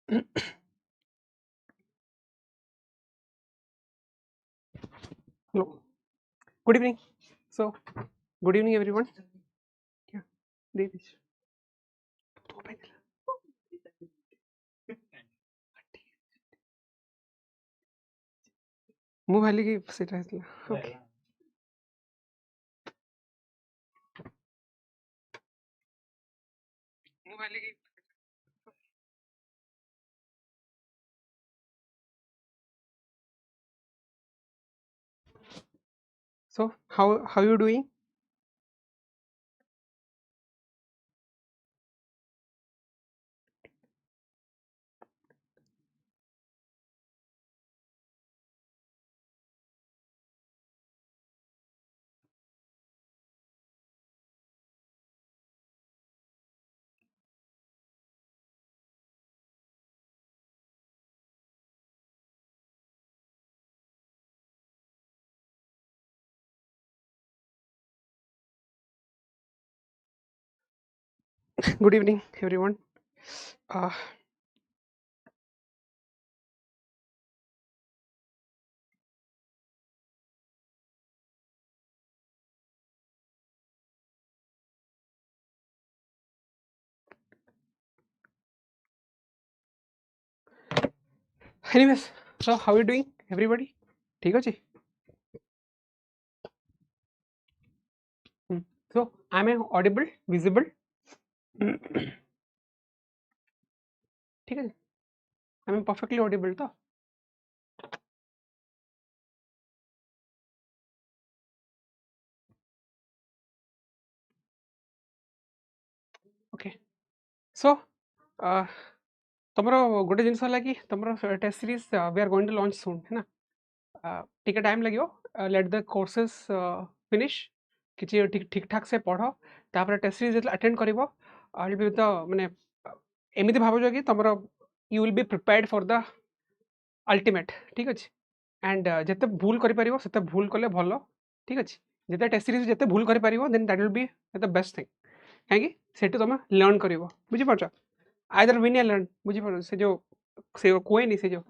Hello. Good evening. So, good evening, everyone. Yeah, Devish. ମୁଁ ଭାଲି କି ସେଟା ହେଇଥିଲା ଓକେ ମୁଁ ଭାଲି କି so how you doing? Good evening, everyone. Uh, anyways, so how you doing, everybody? ठीक ଅଛି? So am I audible, visible? ठीक है? Am I perfectly audible तो? Okay. So तमरो गोटे जिनस होला कि तमरो test series we are going to launch soon है ना टिके टाइम लगियो लेट द कोर्सेस फिनिश किछि ठीक ठाक से पढ़ो तापर टेस्ट सीरीज जेतला अटेंड करिवो विल बी द माने एमिति भाबो कि तमरो you will be prepared for the ultimate ठीक अछि एंड जते भूल करि परिवो सेते भूल कले भलो ठीक अछि जते टेस्ट सीरीज जते भूल करि परिवो then that will be the best thing काहे कि सेटु तमे लर्न करिवो बुझि परछो आइदर विन या लर्न बुझि परछो से कोई नहीं से जो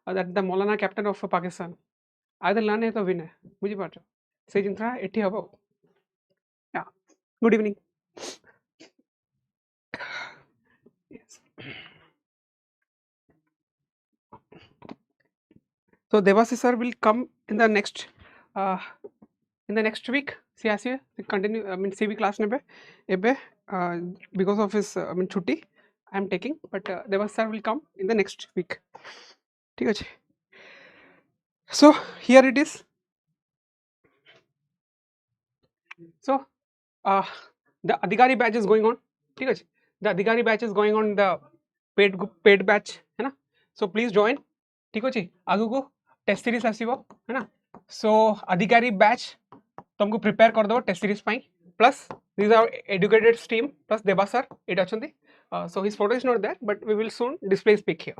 that the Maulana captain of Pakistan either learn है तो विन है बुझि परछो से जिनसा एठी हबो या good evening so Devasi sir will come in the next week see as you continue I mean CV class nebe ebe because of his I mean chutti I am taking but Devasi sir will come in the next week ठीक है so here it is so the Adhikari batch is going on ठीक है the Adhikari batch is going on the paid batch है ना so please join ठीक है आगु को टेस्ट सीरीज आसीबो है ना so Adhikari batch तुमको प्रिपेयर कर दो टेस्ट सीरीज पाई plus this are educated stream plus Deva sir एटा अछंती so his photo is not there but we will soon display his pic here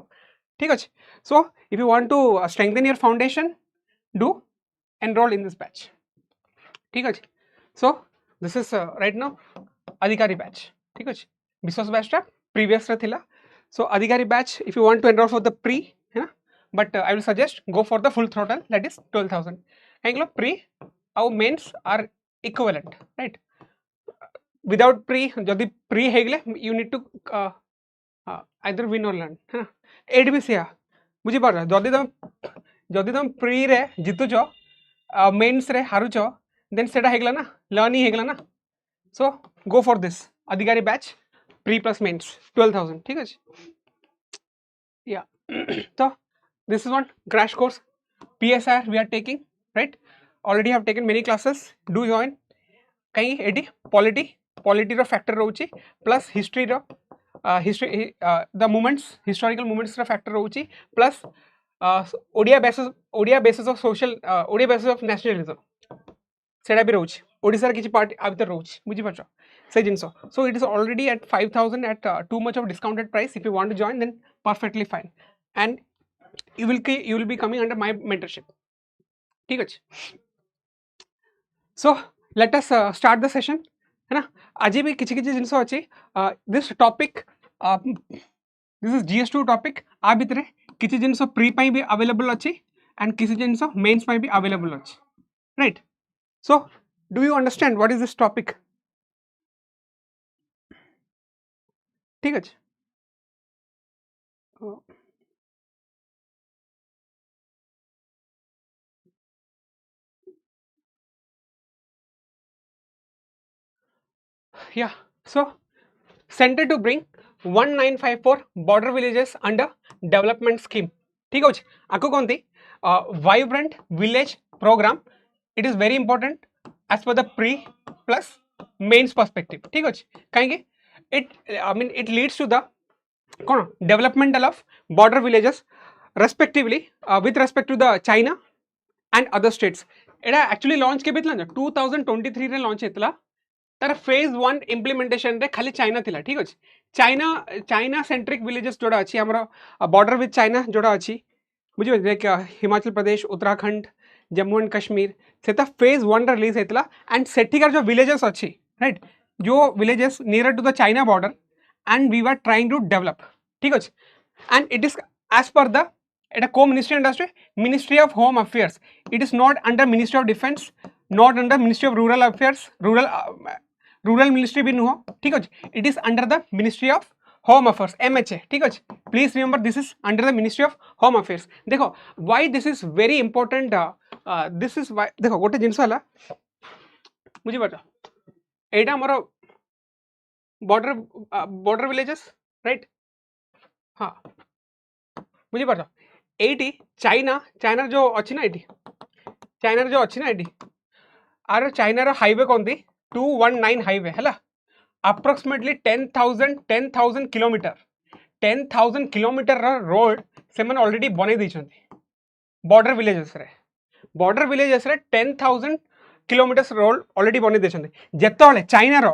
ठीक अछि so if you want to strengthen your foundation do enroll in this batch ठीक अछि so this is right now Adhikari batch ठीक अछि विश्वास batch टा previous रे थिला so Adhikari batch if you want to enroll for the pre है ना but I will suggest go for the full throttle that is 12,000 काहेकि pre our mains are equivalent right without pre जदि pre हेगले you need to either win or learn है ना eight भी सिया बुझी पार जदि तुम प्री रे जितुच मेन्स रे हारुच देन सेटा हेगला ना लर्न ही हेगला ना सो गो फॉर दिस अधिकारी बैच प्री प्लस मेन्स 12,000 ठीक है या तो this is one crash course PSR we are taking right already have taken many classes do join कहीं एटी polity रो फैक्टर रहउची प्लस हिस्ट्री रो द मोमेंट्स हिस्टोरिकल मोमेंट्स रो फैक्टर रहउची plus Odia basis of social Odia basis of nationalism सेटा भी रहउची ओडिसा रे किछि पार्ट आ भीतर रहउची बुझी परछो से जिंसो so it is already at 5,000 at too much of discounted price if you want to join then perfectly fine and you will be coming under my mentorship ठीक अछि so let us start the session है ना आज भी किछि किछि जिंस अछि this topic this is GS2 topic आ भितर किसी जिनस प्री पाई भी अवेलेबल अच्छी एंड किसी जिनस मेन्स पाई भी अवेलेबल अच्छी right so do you understand what is this topic ठीक है yeah so center to bring 1954 border villages under development scheme ठीक है आपको कौन थी vibrant village program it is very important as per the pre plus mains perspective ठीक है कहीं it leads to the कौन developmental of border villages respectively with respect to the China and other states Etah actually launch के बीतला 2023 रे launch हेतला तार phase 1 implementation रे खाली China थिला ठीक अछि चाइना सेंट्रिक विलेजेस जोड़ा अछि हमरो बॉर्डर विथ चाइना जोड़ा अछि बुझियो लाइक हिमाचल प्रदेश उत्तराखंड जम्मू एंड कश्मीर सेता फेज 1 रिलीज हेतला एंड सेठिकार जो विलेजेस अछि राइट जो villages near to the China border and we were trying to develop ठीक अछि and it is as per the एटा को ministry industry ministry of home affairs it is not under ministry of defence not under ministry of rural affairs rural ministry भी नुह ठीक अच्छे it is under the ministry of home affairs MHA ठीक अच्छे please remember this is under the ministry of home affairs देखो why this is very important this is देखो गोटे जिनस है बुझी पार एटा मोर बॉर्डर विलेजेस राइट हाँ बुझी पार एटी चाइना जो अच्छी ना एटी चाइना जो अच्छी ना एटी आर चाइना रो हाईवे कौन थी 219 हाईवे है अप्रोक्सीमेटली 10,000 किलोमीटर 10,000 किलोमीटर रोड से मैंने ऑलरेडी बने देछंती बॉर्डर विलेजेस रे 10,000 किलोमीटर रोड ऑलरेडी बने देछंती जेतोले चाइना रो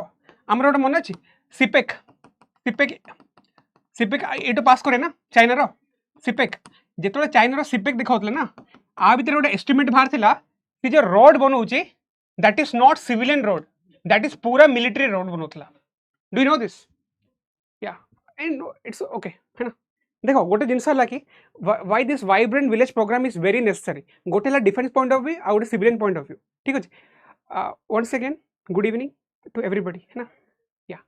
हमर गोटे मन अछि सिपेक एटो पास करे ना चाइना रो सिपेक जेतोले चाइना रो सिपेक दिखाउतले ना आ भीतर गोटे एस्टिमेट बाहर थिला कि जो रोड बनउची that is not civilian road that is पूरा मिलिट्री रोड बनोतला डू यू नो दिस या एंड इट्स ओके है ना देखो गोटे जिनस है कि why this vibrant village programme is very necessary गोटे ला डिफेंस पॉइंट ऑफ व्यू आ गोटे सिविलियन पॉइंट ऑफ व्यू ठीक अच्छे once again good evening to everybody है ना या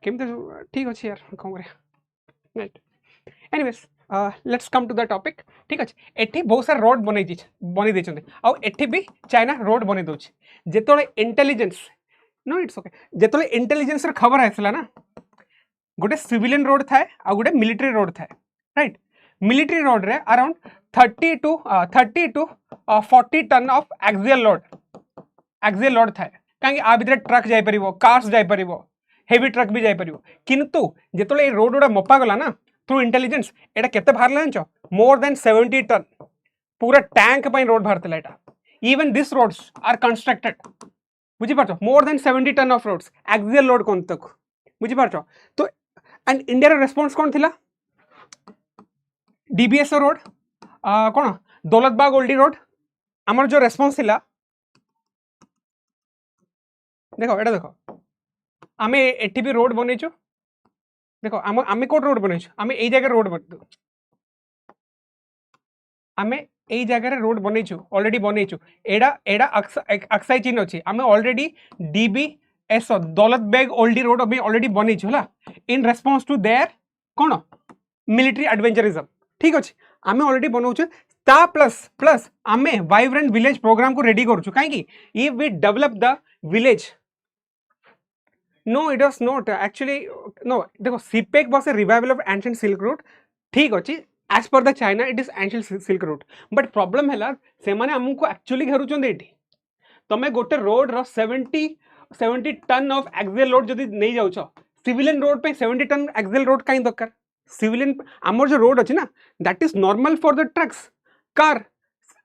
केमते ठीक अच्छे यार कौन करे right anyways let's come to the topic ठीक अच्छे एठी बहुत सारा रोड बनै देछन आउ एठी भी चाइना रोड बनै दउछ जेतोले इंटेलिजेंस नो इट्स ओके जेतोले इंटेलिजेंस र खबर आइसला ना गोटे सिविलियन रोड थाए आ गोटे मिलिट्री रोड थाए राइट मिलिट्री रोड रे around 30 to 40 ton of axial load थाए कांगे आ भितर ट्रक जाय परिबो कार्स जाय परिबो हेवी ट्रक भी जाय परिबो किंतु जेतोले रोड उडा मपा गला ना थ्रू इंटेलिजेंस एटा केते बाहर लांचो मोर देन 70 टन पूरा टैंक पई रोड बाहरतला एटा even these roads are constructed बुझी पारछो more than 70 ton of roads axial load कोन तक बुझी पारछो तो एंड इंडिया रो रेस्पॉन्स कोन थिला DBSO रोड कोन दौलतबाग ओल्डी रोड हमर जो रेस्पॉन्स थिला देखो एटा देखो आमे एठी भी रोड बनेछु देखो आमे कोड रोड बनेछु आमे एई जगह रोड बनेछु आमे एई जगह रोड बनेछु ऑलरेडी बनेछु एडा अक्साई चिन्ह अछि आमे already DBSO Daulat Beg Oldi road अभी ऑलरेडी बनेछु हला इन रेस्पॉन्स टू देयर कोन मिलिट्री एडवेंचरिज्म ठीक अछि आमे ऑलरेडी बनौछु ता प्लस आमे वाइब्रेंट विलेज प्रोग्राम को रेडी करछु काहे कि if we develop the village no it was not actually no देखो CPEC was a revival of ancient silk route ठीक अछि as per the China it is ancient silk route but problem है से माने हमको एक्चुअली घेरुचंदे एठी तमे गोटे रोड रो 70 टन ऑफ एक्सियल लोड जदी नहीं जाउछ सिविलियन रोड पे 70 टन एक्सियल लोड काई दरकार सिविलियन हमर जो रोड अछि ना that is normal for the trucks car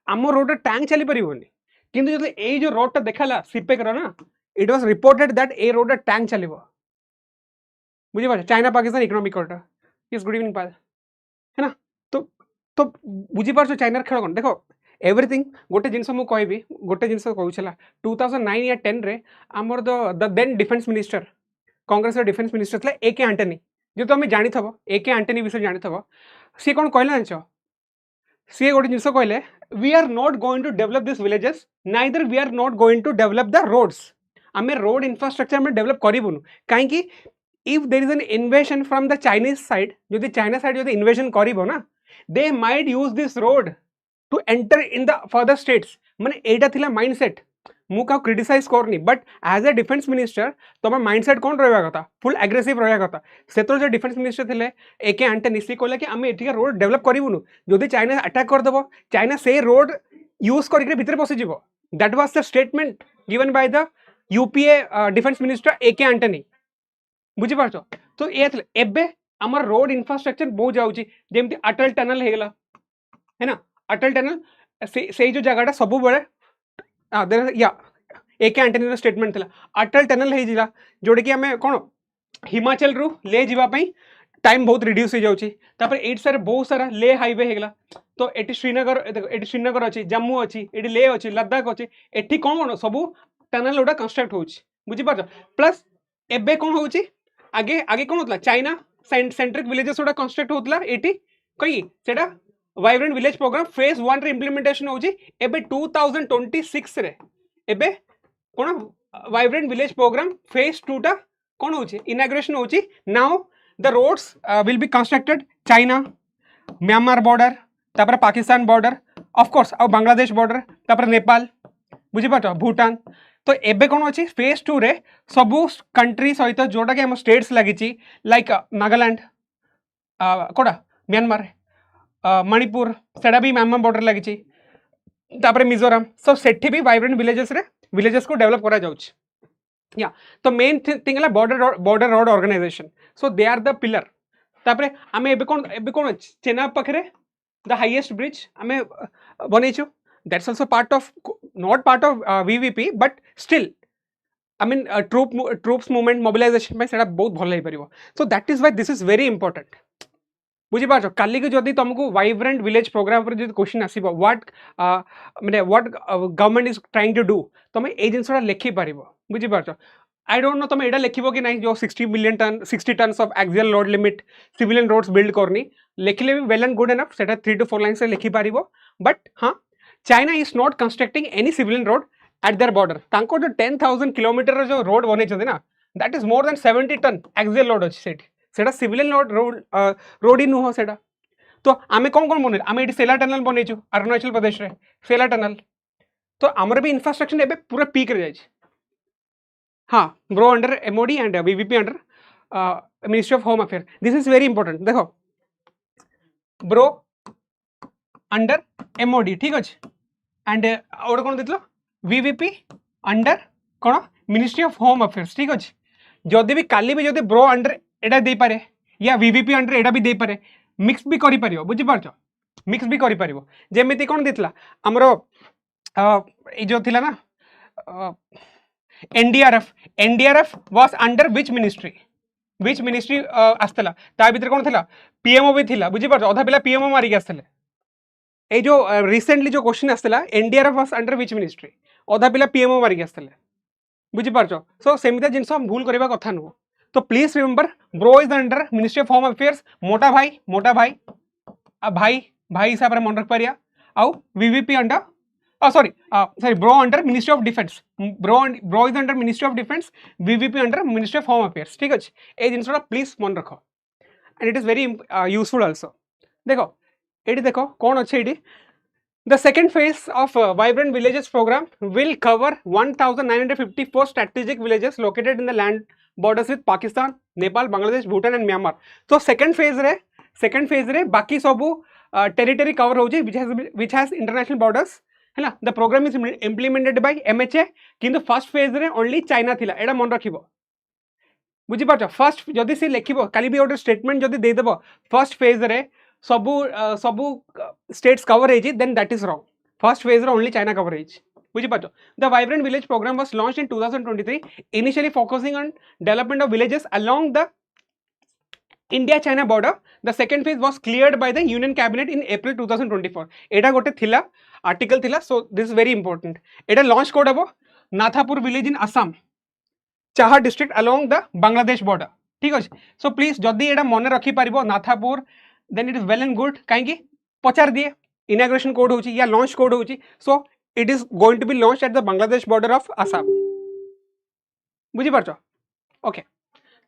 हमर रोड टैंक चली परिबोनी किंतु जदी ए जो रोड ता देखाला सिपेक रो ना it was reported that a road tank चलीबो बुझी बा China Pakistan economic corridor yes good evening pal है ना तो बुझी पार चाइनार खेल कौन देखो एवरीथिंग गोटे जिनस मु कहबी गोटे जिनस कहूला 2009 या 10 रे आमर the then defence minister Congress defence minister था AK एंटनी जो तुम जानी एके आंटनी विषय जानी सी कौन कहला जान सी गोटे जिन कहले we are not going to develop this villages neither we are not going to develop the roads आम रोड इन्फ्रास्ट्रक्चर आम डेवलप करूँ कहीं if there is an invasion from the Chinese side जो चाइना साइड जो invasion करना they might use this road to enter in the further states माने एटा थिला माइंडसेट मु का क्रिटिसाइज करनी but as a defence minister तुम माइंडसेट कौन रहा कथा फुल एग्रेसिव रहा कथा से जो डिफेन्स मिनिस्टर थे एके आंटनी सी कहला कि आम एठिका रोड डेवलप करूँ जो चाइना अटैक करदेव चाइना से रोड यूज करके भितर पशिज that was the statement given by the UPA defence minister AK Antony बुझीपार तो ये आम रोड इन्फ्रास्ट्रक्चर बहुत जाऊँगी जमी अटल टनल होगा है ना अटल टनल से जो जगह सब या एके आंटनी स्टेटमेंट थी अटल टनल हो जोटा कि आम कौन हिमाचल रू ले जावाई टाइम बहुत रिड्यूस हो जाऊँगी ये सारे बहुत सारा ले हाईवे होगा तो ये श्रीनगर अच्छी जम्मू अच्छी ये ले अच्छी लद्दाख अच्छी ये कौन कौन सब टनल गुड़ा कंस्ट्रक्ट हो बुझीपार प्लस एबे कौन हो आगे आगे कौन होता चाइना सेंट्रिक विलेजेस गुड़ा कंस्ट्रक्ट होता ये कहीं से वाइब्रेंट विलेज प्रोग्राम फेज 1 रे इम्प्लीमेंटेशन होची एबे 2026 रे एबे कोन वाइब्रेंट विलेज प्रोग्राम फेज 2 टा कोन होची इनॉग्रेशन होची now the roads will be constructed China Myanmar border तापर पाकिस्तान बॉर्डर ऑफ कोर्स और बांग्लादेश बॉर्डर तापर नेपाल बुझी पाछो भूटान तो एबे कोन अछि फेज 2 रे सबु कंट्री सहित जोटा कि हम स्टेट्स लागिची लाइक नागालैंड कोडा म्यांमार मणिपुर सेटा भी म्यांमार बॉर्डर लगी मिजोराम सो सेठी भी वाइब्रेंट विलेजेस को डेवलप करा जाउछ या तो मेन थिंग है border road organisation so they are the pillar तापरे आमे एबे कोन चेनाब पाखरे द हाईएस्ट ब्रिज आमे बनेछु that's also part of not part of VVP but still I mean troops movement mobilisation में सेटा बहुत भल हो पारिबो so that is why this is very important बुझीपार काली की जदि तुमको वाइब्रेंट विलेज प्रोग्राम पर जो क्वेश्चन आसो व्हाट माने what government is trying to do तुम ये जिनसा लिखिपार बुझीपार आई डोंट नो तुम एटा लिखो कि नहीं जो 60 tons of axial load limit civilian roads build करनी लिखिले भी वेल एंड गुड एनफ सेटा 3 to 4 लाइन्स लिखिपार बट हाँ China is not constructing any civilian road at their border तांको जो 10,000 किलोमीटर जो रोड बने ना that is more than 70 ton axial load अच्छी सेटा सिविलियन रोड ही नुह सेटा तो आम कौन कौन बन आम ये सेला टनल बनईचु अरुणाचल प्रदेश रे सेला टनल तो आमर भी इन्फ्रास्ट्रक्चर एबे पूरा पीक रे जाइछ हाँ BRO under MoD and VVP under ministry of home affair this is very important देखो ब्रो अंडर एमओडी ठीक अच्छे एंड और कौन देख वीवीपी अंडर कौन मिनिस्ट्री ऑफ होम अफेयर्स ठीक अच्छे जदि भी काली भी जदि ब्रो अंडर एटा दे पारे या वीवीपी अंडर एटा भी दे पारे मिक्स भी करि पारियो बुझि पारछो मिक्स भी करि पारियो जेमिति कोन दितला हमरो ए जो थिला ना NDRF was under which ministry आस्तला ता भीतर कोन थिला पीएमओ भी थिला बुझि पारछो आधा पिला पीएमओ मारि के आस्तले ए जो रिसेंटली जो क्वेश्चन आस्तला NDRF was under which ministry आधा पिला पीएमओ मारि के आस्तले बुझि पारछो सो सेमिता जिंस हम भूल करबा कथा नु तो please remember BRO is under ministry of home affairs मोटा भाई भाई हिसाब से मन रख पारिया आउ VVP under sorry BRO under ministry of defence BRO is under ministry of defence VVP under ministry of home affairs ठीक अच्छे ये जिनसा प्लीज मन रख and it is very useful also देखो ये देखो कौन अच्छे ये The second phase of Vibrant Villages program will cover 1,954 strategic villages located in the land borders with Pakistan, Nepal, Bangladesh, Bhutan and Myanmar. So second phase रे बाकी सबू territory cover हो जाए which has international borders है ना. The program is implemented by MHA किंतु first phase रे only China थिला एटा मन रखिबो बुझी पारछ. फर्स्ट जदि से लिखिबो काली भी गोटे स्टेटमेंट जदि दे देबो फर्स्ट फेज रे सबू स्टेट्स कवर होइछि then that is wrong. First phase रे ओनली चाइना कवर होइछि बुझी पारछ. The vibrant village programme was launched in 2023 initially focusing on development of villages along the India-China border. The second phase was cleared by the Union Cabinet in April 2024. एटा गोटे थिला article थिला. So this is very important. Etah launch code हबो नाथापुर village in Assam, चाहा district along the Bangladesh border. ठीक अच्छे so please जदि एटा मन रखी पारिबो नाथापुर then it is well and good कहीं पचार दिए इनाग्रेशन कोड होची या लॉन्च कोड होची so it is going to be launch at the Bangladesh border of Assam बुझी पारछ ओके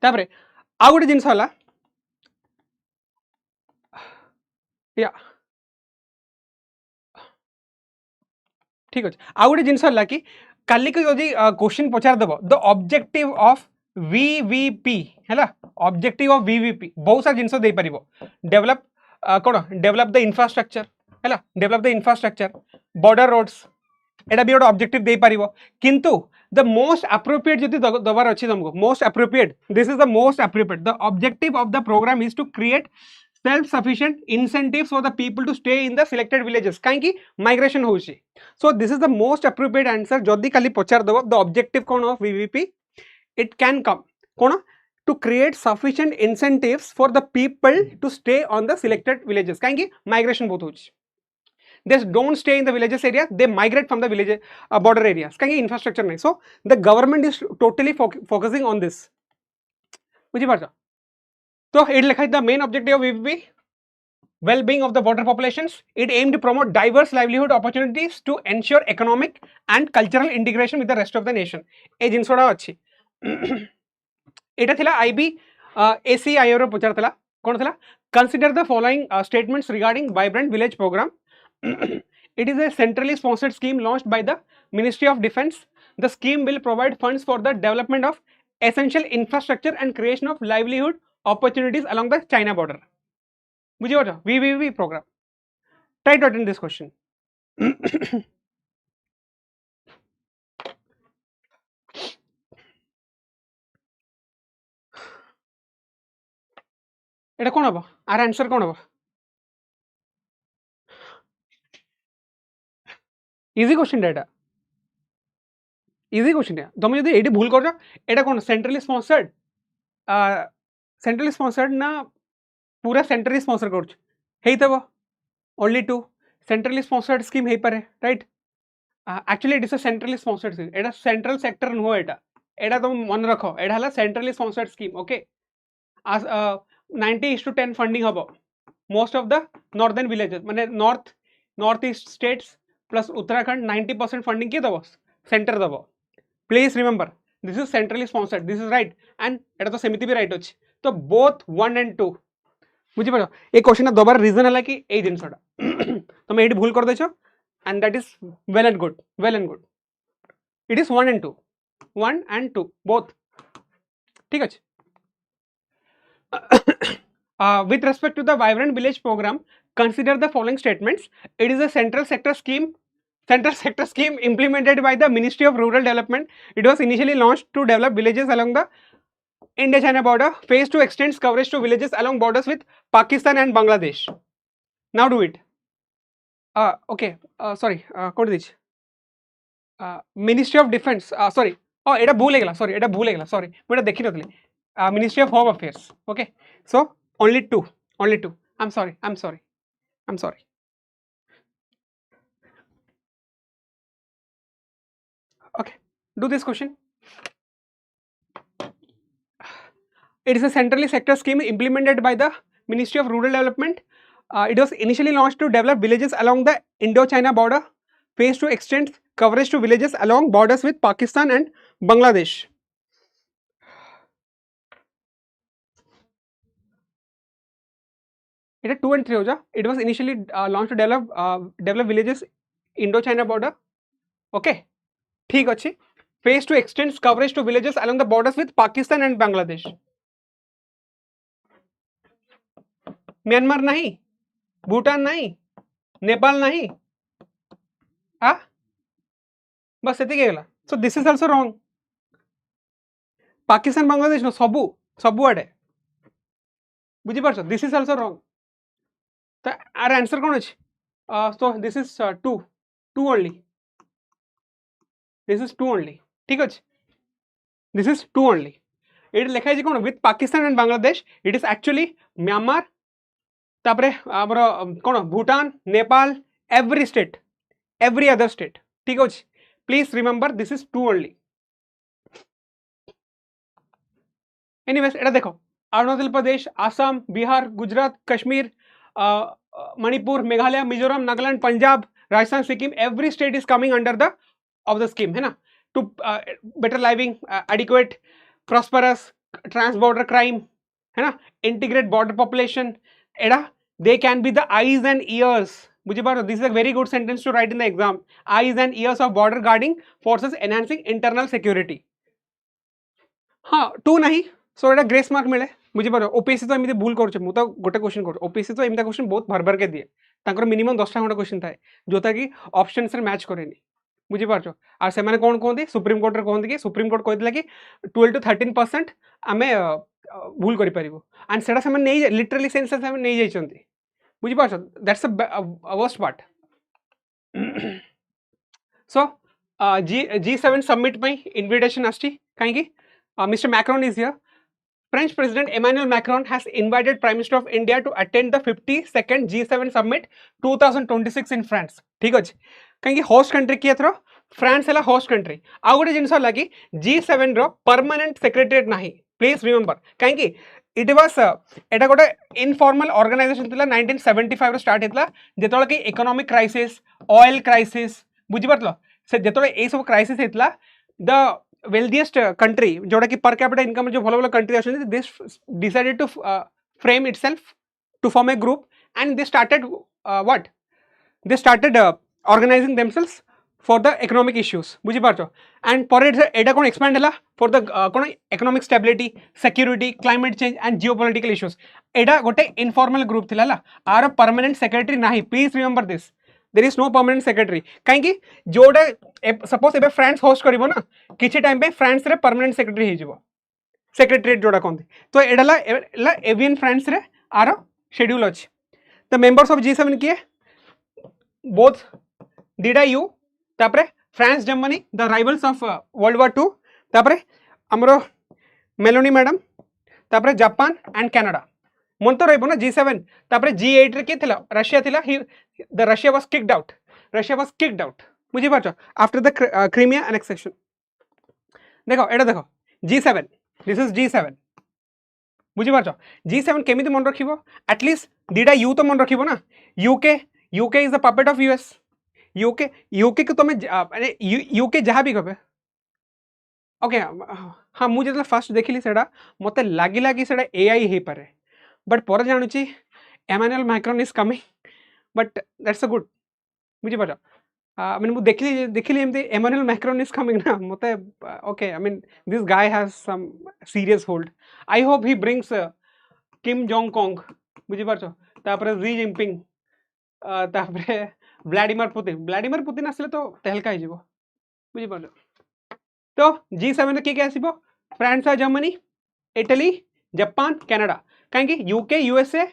तापरे आ गोटे जिनस हला या ठीक अच्छे आ गोटे जिनस हला कि काली को जदि क्वेश्चन पचार देबो द ऑब्जेक्टिव ऑफ VVP है ऑब्जेक्टिव ऑफ VVP बहुत सारा जिनस दे पारिबो डेवलप कौन डेवलप द इंफ्रास्ट्रक्चर है develop the infrastructure border roads एटा भी गोटे ऑब्जेक्टिव दे पारिबो किंतु द मोस्ट एप्रोप्रिएट जदि दबार अछि तुमको most appropriate this is the most appropriate the objective of the program is to create self sufficient incentives for the people to stay in the selected villages कहीं migration होउछि so this is the most appropriate answer जदि खाली पचार दबो the objective कौन of VVP it can come कौन to create sufficient incentives for the people to stay on the selected villages कहीं migration बहुत होउछि they don't stay in the villages area they migrate from the village border areas कहीं infrastructure नहीं so the government is totally focusing on this बुझी पारछ so it लिखा the main objective of VVP well-being of the border populations it aimed to promote diverse livelihood opportunities to ensure economic and cultural integration with the rest of the nation ए जिनसोडा अछि एटा थिला IB ACIO रो पचार थिला कोन थिला consider the following statements regarding vibrant village program it is a centrally sponsored scheme launched by the Ministry of Defence the scheme will provide funds for the development of essential infrastructure and creation of livelihood opportunities along the China border. बुझी पारछ VVP program. Try to attend this question. एटा कोन हबो are answer कोन हबो easy question data easy question तुम जब ये भूल कर एटा कौन centrally sponsored ना पूरा सेंट्रली स्पॉन्सर कर only two centrally sponsored scheme हो पारे right actually it is a centrally sponsored scheme एटा सेंट्रल सेक्टर नुह एटा तुम मन रख एटा हला centrally sponsored scheme okay 90:10 funding हम most of the northern villages माने north east states plus Uttarakhand 90% funding किए दब सेंटर दब please remember this is centrally sponsored this is right and एटा तो सेमिति भी राइट अच्छे तो बोथ 1 and 2 बुझी पार ये क्वेश्चन दबार रीजन है कि ये जिनसटा तुम ये भूल कर देछ and that is well and good it is 1 and 2 1 and 2 both ठीक अच्छे with respect to the vibrant village program consider the following statements it is a central sector scheme implemented by the Ministry of Rural Development it was initially launched to develop villages along the India-China border phase 2 extends coverage to villages along borders with Pakistan and Bangladesh now do it okay sorry code this Ministry of Defence sorry oh एटा भूल गेला sorry मैं देखि नथली Ministry of Home Affairs okay so only two I'm sorry okay do this question it is a centrally sector scheme implemented by the Ministry of Rural Development it was initially launched to develop villages along the Indo-China border phase 2 extends coverage to villages along borders with Pakistan and Bangladesh it is 2 and 3 हो जा it was initially launched to develop villages Indo-China border okay ठीक अच्छे phase 2 extends coverage to villages along the borders with Pakistan and Bangladesh Myanmar नहीं भूटान नहीं नेपाल नहीं बस ये गला so this is also wrong Pakistan Bangladesh no सबू आड़े बुझी पारछ this is also wrong तो आर आंसर कौन अच्छे so this is 2 only this is 2 only ठीक अच्छे this is 2 only it लिखा है कौन with Pakistan and Bangladesh it is actually Myanmar तापरे आमर कौन Bhutan Nepal every other state ठीक अच्छे please remember this is 2 only anyways एटा देखो Arunachal Pradesh, Assam, Bihar, Gujarat, Kashmir, Manipur, Meghalaya, Mizoram, Nagaland, Punjab, Rajasthan, Sikkim, every state is coming under the of the scheme, है ना, to better living, adequate, prosperous, trans border crime, है ना, इंटीग्रेट बॉर्डर पॉपुलेशन, एड़ा they can be the eyes and ears, बुझी पारो, this is a very good sentence to write in the exam, eyes and ears of border guarding forces enhancing internal security. हाँ टू नहीं so एटा grace mark मिले, बुझी पारो। OPSC तो एमती भूल कर गोटे क्वेश्चन कर, ओपीएससी तो एमती क्वेश्चन बहुत भर भर के दिए, तांकर मिनिमम 10टा खंड क्वेश्चन थाए जोटा कि ऑप्शन से मैच करेनी, बुझी पारछो। आ से माने कोन कहंती सुप्रीम कोर्ट रे कहंती कि सुप्रीम कोर्ट कहथिला कि 12 to 13% आमे भूल करि परिबो, एंड सेटा से माने नहीं लिटरली सेंस से माने नहीं जाइछंती, बुझी पारछो। That's a worst part. So G7 summit पई इनविटेशन आछि काहे कि Mr Macron is here. French President Emmanuel Macron has invited Prime Minister of India to attend the 52nd G7 Summit 2026 in France. ठीक अछि कहीं होस्ट कंट्री किए thorough France है host country. आ गोटे जिनस लगी G7 रो परमानेंट सेक्रेटरीट नाही, please remember कहीं it was एटा गोटे इनफॉर्मल ऑर्गेनाइजेशन थिला 1975 रो स्टार्ट हेतला जेतोले कि इकोनॉमिक क्राइसिस, ऑयल क्राइसिस, बुझि परलो से जेतोले ए सब क्राइसिस हेतला द wealthiest country जोड़ा कि per capita income जो भलो भलो country आछन, this decided to frame itself to form a group and they started what they started organizing themselves for the economic issues, बुझी पारछो। and पर एटा कोन expand हला for the cone economic stability, security, climate change and geopolitical issues। एटा गोटे informal group थिला ला, are permanent secretary नाही, please remember this, there is no permanent secretary। कहीं जोड़े suppose एबे France host करिवो ना किछि टाइम पे फ्रांस रे परमानेंट सेक्रेटरी हे जिवो, सेक्रेटरीट जोड़ा कहते तो एडाला एवियन फ्रांस रे आरो शेड्यूल अछि। द मेंबर्स ऑफ G7 किए बोथ दीडा यू तापरे France, Germany the rivals of world war 2, तापरे हमरो मेलोनी मैडम, तापरे जापान एंड कनाडा। मन तो रहबो ना G7। तापरे G8 रे के थिला रशिया थिला, the Russia was kicked out, Russia was kicked out, बुझी पारछो, आफ्टर द क्रीमिया एनेक्सेशन। देखो एटा देखो G7, दिस इज G7, बुझी पारछो। G7 केमिति मन रखिबो, एटलीस्ट दीडा यू तो मन रखिबो ना। UK is the puppet of US, UK को तमे माने यूके जहां भी कहबे ओके। हाँ मु जेतले फर्स्ट देखिली सेडा मते लागिला कि सेडा एआई हे पारे, बट पर जानुची Emmanuel Macron is coming, but that's a good, बुझी पारछो। मैंने मु देखिली एमती एमानुएल मैक्रोन इज कमिंग ना मते okay, I mean this guy has some serious hold. I hope he brings Kim Jong कोंग, बुझी पारछो, तापरे जी जिनपिंग, तापरे व्लादिमीर पुतिन आसले तो तेहलका हे जिवो, बुझी पारछो। तो G7 रे के आसीबो फ्रांस और जर्मनी, इटली, जापान, कनाडा, कहीं यूके यूएसए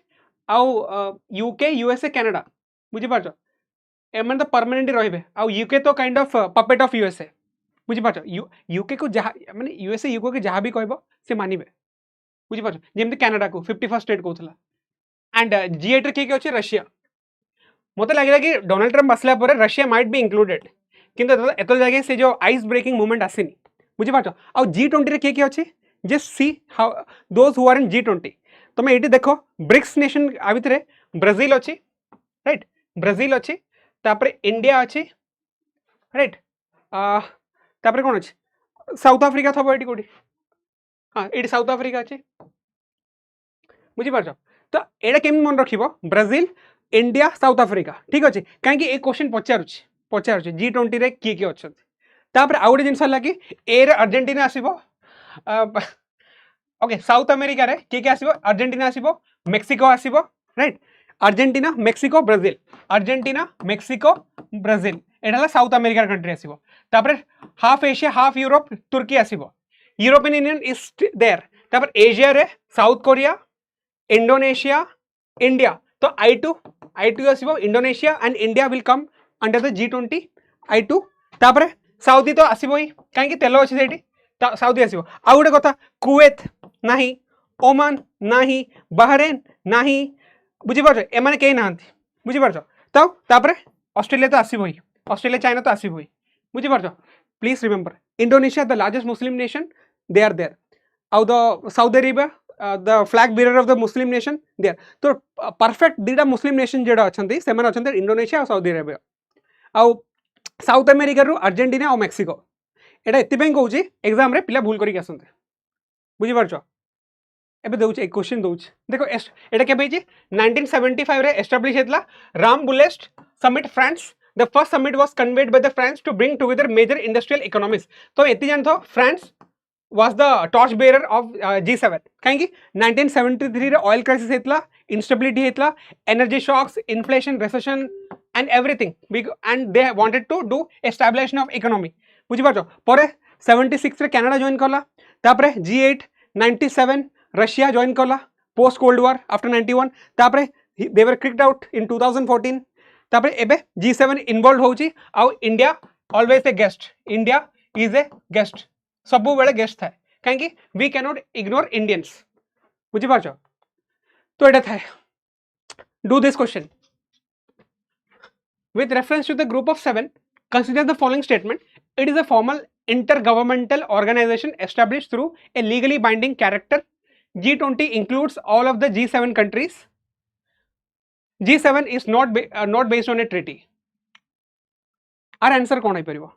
आउ यूके यूएसए कनाडा, बुझी पारछो एमन तो परमानेंटली रहिबे। आउ यूके तो kind of puppet of USA, बुझी पारछो। यूके को जहा माने यूएसए यूके के जहा भी कहबो से मानिबे, बुझी पारछो। जेमते कनाडा को 51 स्टेट कहउथला। एंड G8 रे के अछि रशिया। मते लागिला कि डोनाल्ड ट्रम्प आसला पर रशिया माइट बी इंक्लूडेड, किंतु एतो जगह से जो आइस ब्रेकिंग मूवमेंट आसीनी, बुझी पारछो। आउ G20 रे के अछि just see how those who are in G20। तमे एटी देखो ब्रिक्स नेशन आ भितरे ब्राजील अछि, राइट, ब्राजील अछि, तापरे इंडिया अछि, राइट, तापरे कोन अछि साउथ अफ्रीका थबो एटी कोडी, हां एटी साउथ अफ्रीका अछि, बुझी पारछो। तो एटा केम मन रखिबो ब्राजील, इंडिया, साउथ अफ्रीका, ठीक अछि। काहे कि ए क्वेश्चन पचारुछि G20 रे के अछथि। तापरे आ गोटे जिनस लागी ए रे अर्जेंटीना आसीबो, ओके साउथ अमेरिका रे के आसीबो अर्जेंटीना आसीबो, मेक्सिको आसीबो, right, Argentina Mexico Brazil, Argentina Mexico Brazil, एटाला साउथ अमेरिका कंट्री आसीबो। तापरे half Asia half Europe Turkey आसीबो, यूरोपियन यूनियन इज देयर। तापरे एशिया रे साउथ कोरिया, इंडोनेशिया, इंडिया, तो I2 आसीबो, Indonesia and India will come under the G20 I2। तापरे Saudi तो आसीबो ही काहे कि तेलो अछि सेठी, साउदी आसीबो। आ गोटे कथा कुवैत नाही, ओमान नाही, बहरेन नाही, बुझी पारछो ए माने केही नाहंती, बुझी पारछो। तो तापरे ऑस्ट्रेलिया तो आसीबो ही, ऑस्ट्रेलिया चाइना तो आसीबो ही, बुझी पारछो। Please remember Indonesia the largest Muslim nation, they are there. ଆଉ the Saudi Arabia the flag bearer of the Muslim nation there तो परफेक्ट दीटा मुस्लिम नेशन जेडा अछंती सेमान अछंती इंडोनेशिया और साउदी अरेबिया आउ साउथ अमेरिका रु अर्जेंटीना और मेक्सिको एटा एतिपैं कहूची एग्जाम रे पिला भूल करिक आसंते बुझी पारछो एबे दउची एक क्वेश्चन दउची देखो एटा के बेची 1975 रे एस्टैब्लिश हेतला Rambouillet summit France the first summit was convened by the France to bring together major industrial economics तो एति जानथो France was the torch bearer of G7 कहीं 1973 रे oil crisis हेतला instability हेतला energy shocks inflation recession and everything and they wanted to do establishment of economy बुझी पारछो परे 76 रे Canada join करला तापरे G8 97 रशिया जॉइन करला post cold war after 91 तापरे they were kicked out in 2014 तापरे एबे G7 involved होउची आउ India always a guest India is a guest सबु बेले गेस्ट थाए कहीं वी कैनॉट इग्नोर इंडियंस बुझी पारछो तो एटा थाए do this question with reference to the group of 7 consider the following statement it is a formal intergovernmental organization established through a legally binding character G20 includes all of the G7 countries G7 is not based on a treaty our answer कोन है परिबो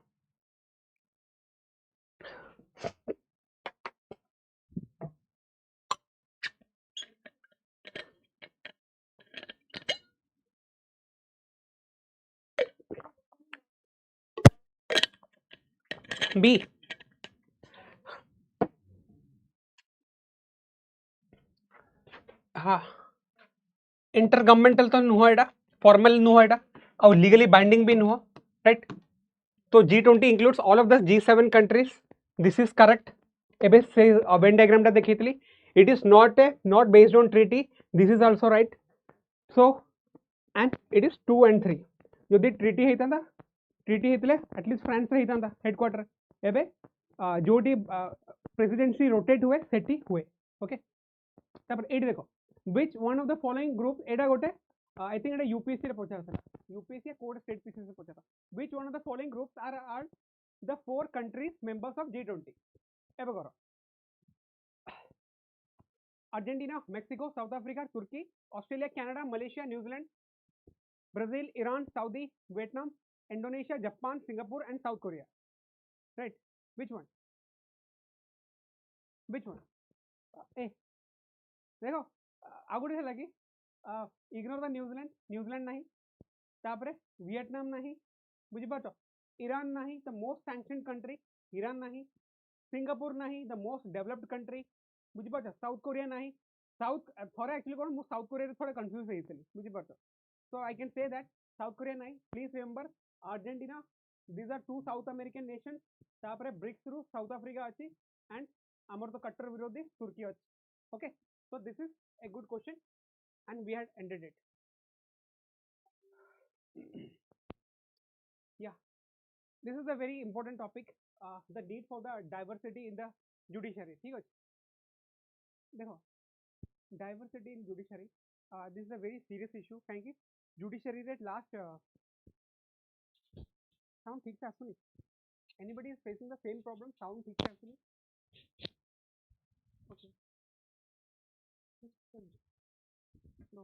B हाँ intergovernmental तो नुह एटा formal नुह एटा और legally binding भी नुह राइट तो G20 includes all of the G7 countries this is correct एबे से वेन डायग्राम टा देखितली it is not based on treaty this is also right so and it is 2 and 3 यदि ट्रीटी हेतांदा treaty हेतले एटलीस्ट फ्रांस रे हेतांदा headquarter एबे जोटी प्रेसिडेंसी रोटेट हुए सेटी हुए ओके तापर एटी देखो which one of the following groups एटा गोटे I think एटा यूपीएससी रे पचार था यूपीएससी कोड स्टेट पीसीसी से पचार which one of the following groups are the 4 countries members of G20 एबे करो अर्जेंटीना मेक्सिको साउथ अफ्रीका तुर्की Australia Canada Malaysia New Zealand Brazil Iran Saudi Vietnam Indonesia Japan Singapore and South Korea right which one ए देखो आ गोटे है कि ignore the New Zealand नहीं तापरे वियतनाम नहीं बुझी पारछो ईरान नहीं the most sanctioned country Iran नहीं सिंगापुर नहीं द मोस्ट डेवलप्ड कंट्री बुझी पारछो साउथ कोरिया नहीं साउथ थोड़े एक्चुअली कोन मु साउथ कोरिया रे थोड़े कंफ्यूज हेइतली बुझी पारछो so I can say that South Korea नहीं please remember Argentina these are 2 South American nation तापरे ब्रिक्स रु साउथ अफ्रीका अछि एंड हमर तो कट्टर विरोधी तुर्की अछि okay so this is a good question and we had ended it yeah this is a very important topic the need for the diversity in the judiciary ठीक है देखो diversity in judiciary this is a very serious issue कहीं कि judiciary रे last sound ठीक से आसुनी anybody is facing the same problem sound ठीक से आसुनी okay no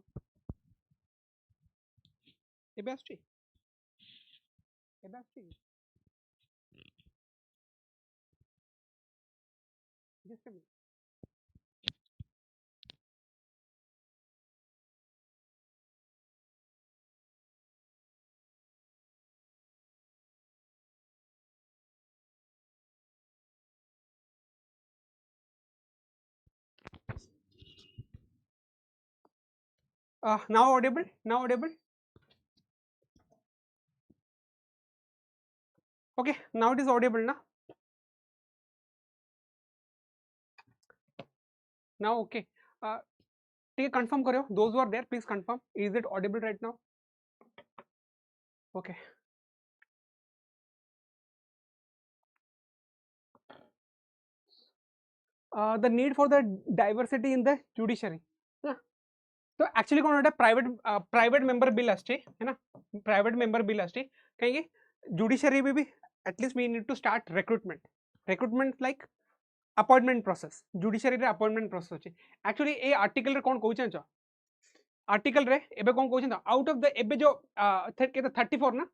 ଏବେ ଆସୁଛି just a minute now audible okay now it is audible na now okay ठीक है confirm करो those who are there please confirm is it audible right now okay the need for the diversity in the judiciary तो actually कौन होता है private member bill आछे है ना प्राइवेट मेंबर बिल आछे कहीं जुडिशरी भी at least we need to start recruitment like appointment process judiciary रे अपॉइंटमेंट प्रोसेस अछि एक्चुअली ए आर्टिकल रे कोन कहउछ छ आर्टिकल रे एबे कोन कहउछ आउट ऑफ द एबे जो केते 34 ना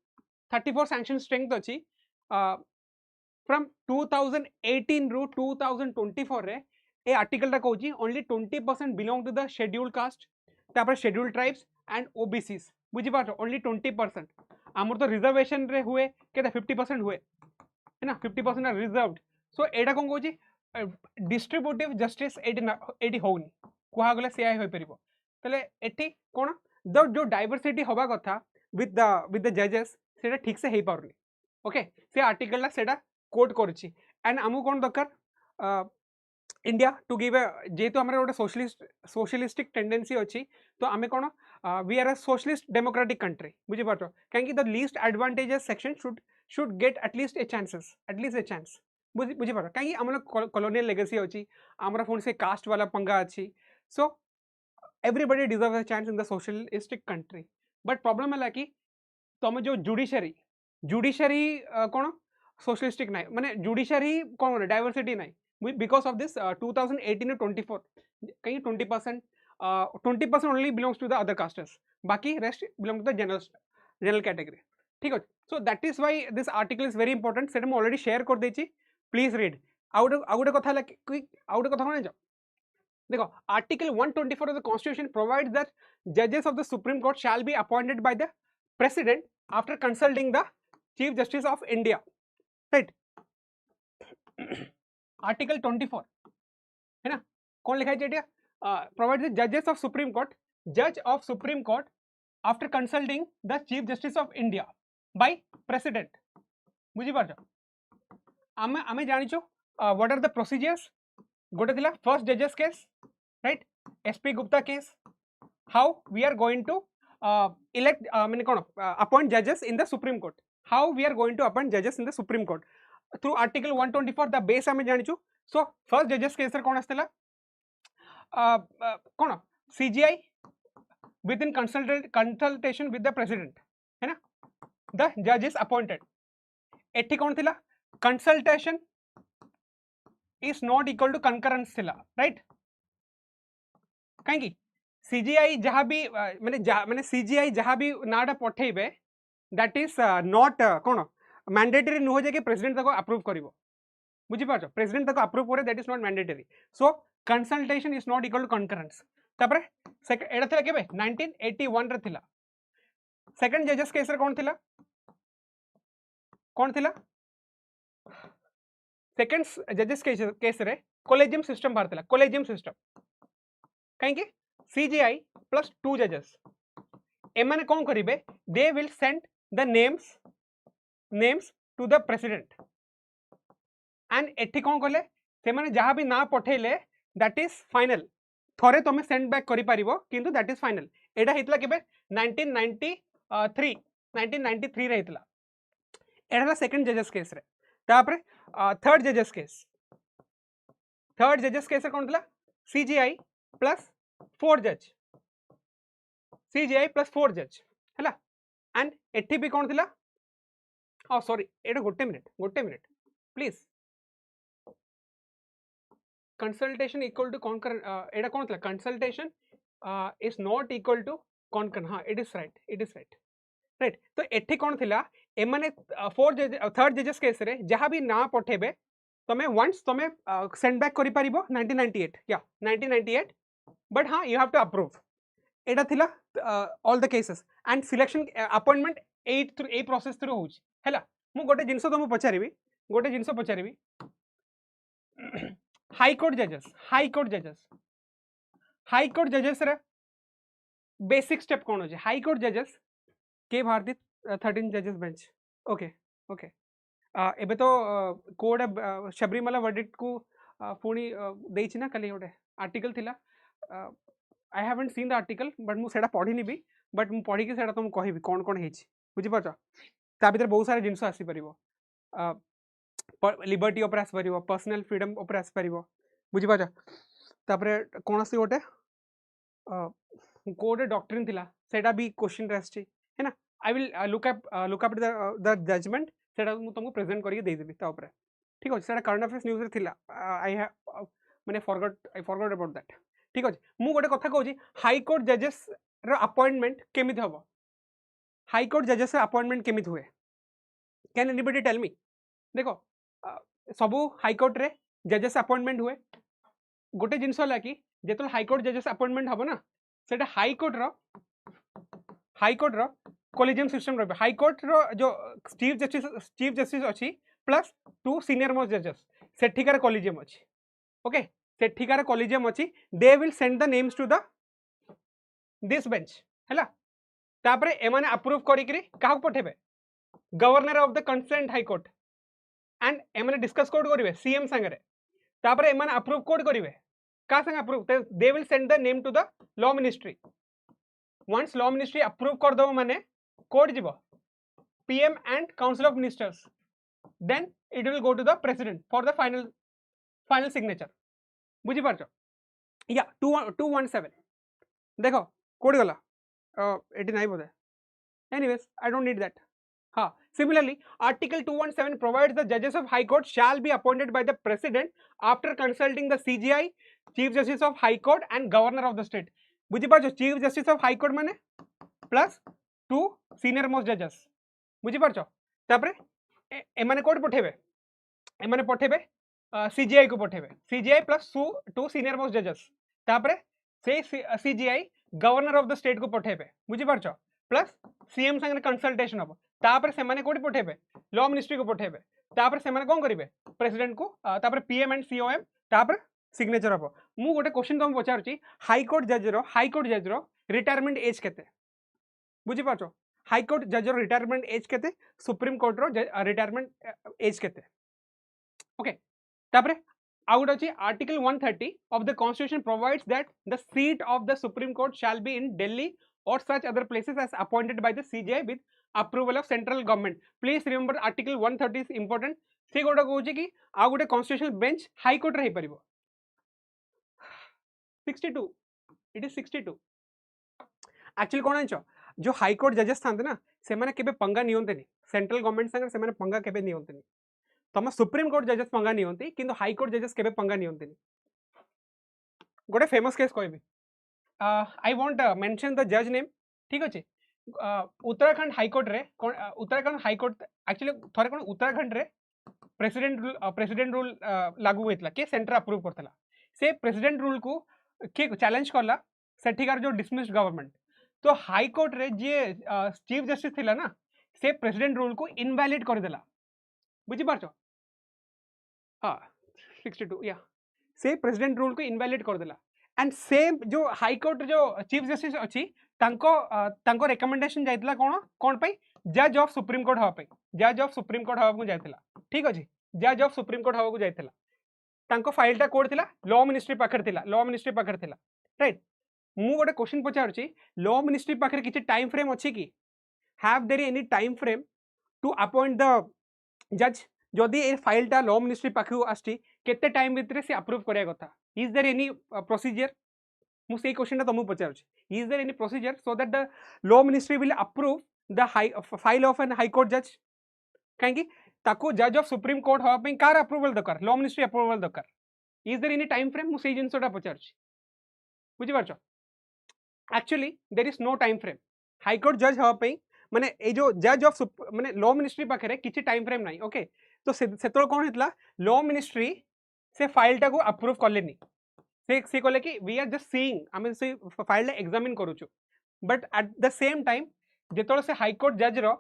34 सैंक्शन स्ट्रेंथ अछि फ्रॉम 2018 रु 2024 रे ए आर्टिकल टा कहउछ only 20% belong to the scheduled caste तापर शेड्यूल्ड ट्राइब्स एंड ओबीसीज बुझी पाछ ओनली 20% हमर तो रिजर्वेशन रे हुए केते 50% हुए है ना 50% are reserved so Etah cone कहउछ distributive justice eighty होउनी कुहा गले से होई परिबो तले एटी कोन द जो डाइवर्सिटी होबा कथा विथ द जजेस सेटा ठीक से हेई पारनी ओके से आर्टिकल ला सेटा कोट करछि एंड हमु कोन दरकार इंडिया टू गिव जेतु हमर गोटे सोशलिस्टिक टेंडेंसी अछि तो आमे कोन we are a socialist democratic country बुझी पाछो काहे the least advantages section should get at least a chance बुझी पाछो काहे हमर कॉलोनियल लेगेसी अछि हमर फोन से कास्ट वाला पंगा अछि so everybody deserve a chance in the socialistic country but problem है कि तुम जो जुडिशरी कौन सोशलिस्टिक ना माने जुडिशरी कौन डाइवर्सिटी ना बिकॉज ऑफ दिस 2018 to 24 कहीं 20% 20% only belongs to the other castes बाकी rest belong to the general category ठीक है so that is why this article is very important सेटा मैं ऑलरेडी शेयर कर देछि प्लीज रीड आउट गोटे कथा आउट कथा कोन जाओ देखो article 124 of the constitution provides that judges of the supreme court shall be appointed by the president after consulting the chief justice of india right article 24 है ना कौन लिखा है provides the judges of supreme court judge of supreme court after consulting the chief justice of india by president बुझी पारछ आमे जानिछो what are the procedures गोटे थिला first जजेस case right SP Gupta case how we are going to elect माने कोन appoint जजेस in the supreme court how we are going to appoint जजेस in the supreme court through article 124 the base आमे जानिछु so first जजेस case रे कोन आस्तला कोन CGI with in consultation with the president है ना the जज is appointed एठी कोन थिला consultation is not equal to concurrence थिला राइट कहीं सीजीआई जहाँ भी माने सीजीआई जहाँ भी नाटा पठेबे दैट इज नॉट कौन मैंडेटरी नुह जे कि प्रेसिडेंट तक अप्रूव करिवो बुझी पाछो प्रेसिडेंट तक अप्रूव करे that is not mandatory so consultation is not equal to concurrence तापर एटा थिला केबे 1981 रे थिला सेकंड जजेस केस रे कोन थिला सेकंड जजेस केस रे कोलेजियम सिस्टम बाहर थिला कोलेजियम सिस्टम कहीं सीजीआई प्लस 2 जजेस एमाने कोन करिवे they will send the names to the president and एठी कोन करले से माने जहां भी ना पठेले दैट इज फाइनल थोरे तमे सेंड बैक करि परिबो किंतु दैट इज फाइनल एटा हितला केबे 1993 रे हितला एटा सेकंड जजेस केस रे तापर थर्ड जजेस केस कौन था सीजीआई प्लस 4 जज है एंड एठी भी कौन थिला ओ सॉरी एटा गोटे minute please consultation equal to concur एटा कौन थिला consultation is not equal to concur हाँ इट इज राइट राइट तो एठी कौन थिला एमाने थर्ड जजेस केस रे जहाँ भी ना पठेबे तमे वंस तमे सेंड बैक करि परिबो 1998 बट हाँ यू हैव टू अप्रूव एटा थिला all the cases and selection appointment 8 through a process through होउछ हैला मु गोटे जिंस तुम पचारिबी हाई कोर्ट जजेस रे बेसिक स्टेप कोन होजे हाई कोर्ट जजेस के भारती 13 जजेस बेंच ओके एबे तो कोड शबरीमला वर्डिक्ट को पुणी देछि ना कली गोटे आर्टिकल थिला I haven't seen the article but मु सेटा पढिनी भी बट मु पढी के सेटा तुम कहबी कोन कोन हेछि बुझि पाछ ता भीतर बहुत सारे जिंस आसी परिबो लिबर्टी ऊपर आसी परिबो पर्सनल फ्रीडम ऊपर आसी परिबो बुझि पाछ तापरे कोनसी गोटे कोड डॉक्ट्रिन थिला सेटा भी क्वेश्चन रेस्ट है ना I will look up the judgment सेटा मु तुमको प्रेजेंट करके दे देबी ता ऊपर ठीक अच्छे सेटा करंट अफेयर्स न्यूज रे थिला आई हैव माने फॉरगॉट अबाउट दैट ठीक अच्छे मु गोटे कथा कहूँ हाई कोर्ट जजेस रो अपॉइंटमेंट केमिति हबो हाई कोर्ट जजेस अपॉइंटमेंट केमिति हुए कैन एनीबॉडी टेल मी देखो सबू हाई कोर्ट रे जजेस अपॉइंटमेंट हुए गोटे जिनस होला कि जेतल हाई कोर्ट जजेस अपॉइंटमेंट हबो ना सेटा हाई कोर्ट रो कोलिजियम सिस्टम रे हाई कोर्ट रो जो चीफ जस्टिस अछि प्लस 2 सीनियर मोस्ट जजेस सेठिकार कोलिजियम अछि ओके सेठिकार कोलिजियम अछि they will send the names to the this bench हैला तापरे एमाने अप्रूव करिकरी काहा पठेबे governor of the concern high court and एमाने डिस्कस कोड करिवे सीएम संगरे तापरे एमाने अप्रूव कोड करिवे का संग approve they will send the name to the law ministry once law ministry approve कर दो माने कोड जीवो PM and council of ministers then it will go to the president for the final signature बुझी पारछो या 217 देखो कोड गला एटी नहीं बोधे anyways I don't need that हाँ similarly article 217 provides the judges of high court shall be appointed by the president after consulting the CJI chief justice of high court and governor of the state बुझी पारछो chief justice of high court माने plus 2 senior most judges बुझी पारछो तापरे एमाने code पठेबे एमाने पठेबे CJI को पठेबे CJI plus 2 senior most judges तापरे से CJI governor of the state को पठेबे बुझी पारछो प्लस सीएम संगे कंसल्टेशन हबो तापर से माने कोडी पठेबे लॉ मिनिस्ट्री को पठेबे तापर से माने कोन करिवे प्रेसिडेंट को तापर पीएम एंड सीओएम तापर सिग्नेचर हबो मु गोटे क्वेश्चन तुम पचारची हाई कोर्ट जज रो रिटायरमेंट एज केते बुझी पाछो हाई कोर्ट जज रो रिटायरमेंट एज केते सुप्रीम कोर्ट रो रिटायरमेंट एज केते ओके तापर आउट अछि article 130 of the constitution provides that the seat of the supreme court shall be in Delhi or such other places as appointed by the CJI with approval of central government please remember article 130 is important से गोटा कहूँ कि आ गोटे constitutional bench high court रे पारिबो 62 it is 62 actually कोन आंचो जो high court जजेस थांते ना से माने केबे पंगा नियंतेनी सेंट्रल गवर्नमेंट संगे से माने पंगा केबे नियंतेनी तम सुप्रीम कोर्ट जजेस पंगा नियंती किंतु हाई कोर्ट जजेस केबे पंगा नियंतेनी गोटे फेमस केस कहबी आई वांट मेंशन द जज नेम ठीक अछि उत्तराखंड हाईकोर्ट रे उत्तराखंड हाईकोर्ट एक्चुअली थोड़े कौन उत्तराखंड रे प्रेसिडेंट रूल लागू होइतला के सेंटर अप्रूव करतला से प्रेसिडेंट रूल को के चैलेंज करला सेठिकार जो डिसमिस्ड गवर्नमेंट तो हाईकोर्ट रे जे चीफ जस्टिस थिला ना से प्रेसिडेंट रूल को इनवैलिड कर देला बुझी पारछो हां 62 या से प्रेसिडेंट रूल को इनवैलिड कर देला एंड सेम जो हाईकोर्ट जो चीफ जस्टिस अछि तांको रिकमेंडेशन जाइतला कोन पई जज ऑफ सुप्रीम कोर्ट हवा पई जज ऑफ सुप्रीम कोर्ट हवा को जाइतला ठीक अछि जज ऑफ सुप्रीम कोर्ट हवा को जाइतला तांको फाइलटा कोड थिला लॉ मिनिस्ट्री पाखर थिला राइट मु गोटे क्वेश्चन पचारछि लॉ मिनिस्ट्री पाखर किछि टाइम फ्रेम अछि कि have there any time frame to appoint the जज जदि ए फाइलटा लॉ मिनिस्ट्री पाखु आछि केते टाइम भितरे से अप्रूव करिया कथा इज देयर एनी प्रोसीजर मु सेही क्वेश्चन तुमको पचारछि is there any procedure so that the law ministry will approve the file of an high court जज कहीं ताको जज ऑफ सुप्रीम कोर्ट हवा पे कार अप्रूवल दरकार लॉ मिनिस्ट्री अप्रूवल दरकार is there any time frame मु सेही जिनसोटा पचारछि बुझि पारछो actually there is no time frame high court जज हवा पे माने ए जो जज ऑफ माने लॉ मिनिस्ट्री पाखरे किछि टाइम फ्रेम नाही ओके तो सेतोल कोन हेतला लॉ मिनिस्ट्री से फाइलटा को अप्रूव करलेनी से कहले कि वी आर जस्ट सीइंग आमे से फाइल एग्जामिन करूछु but at the same time जेतोल से हाई कोर्ट जज रो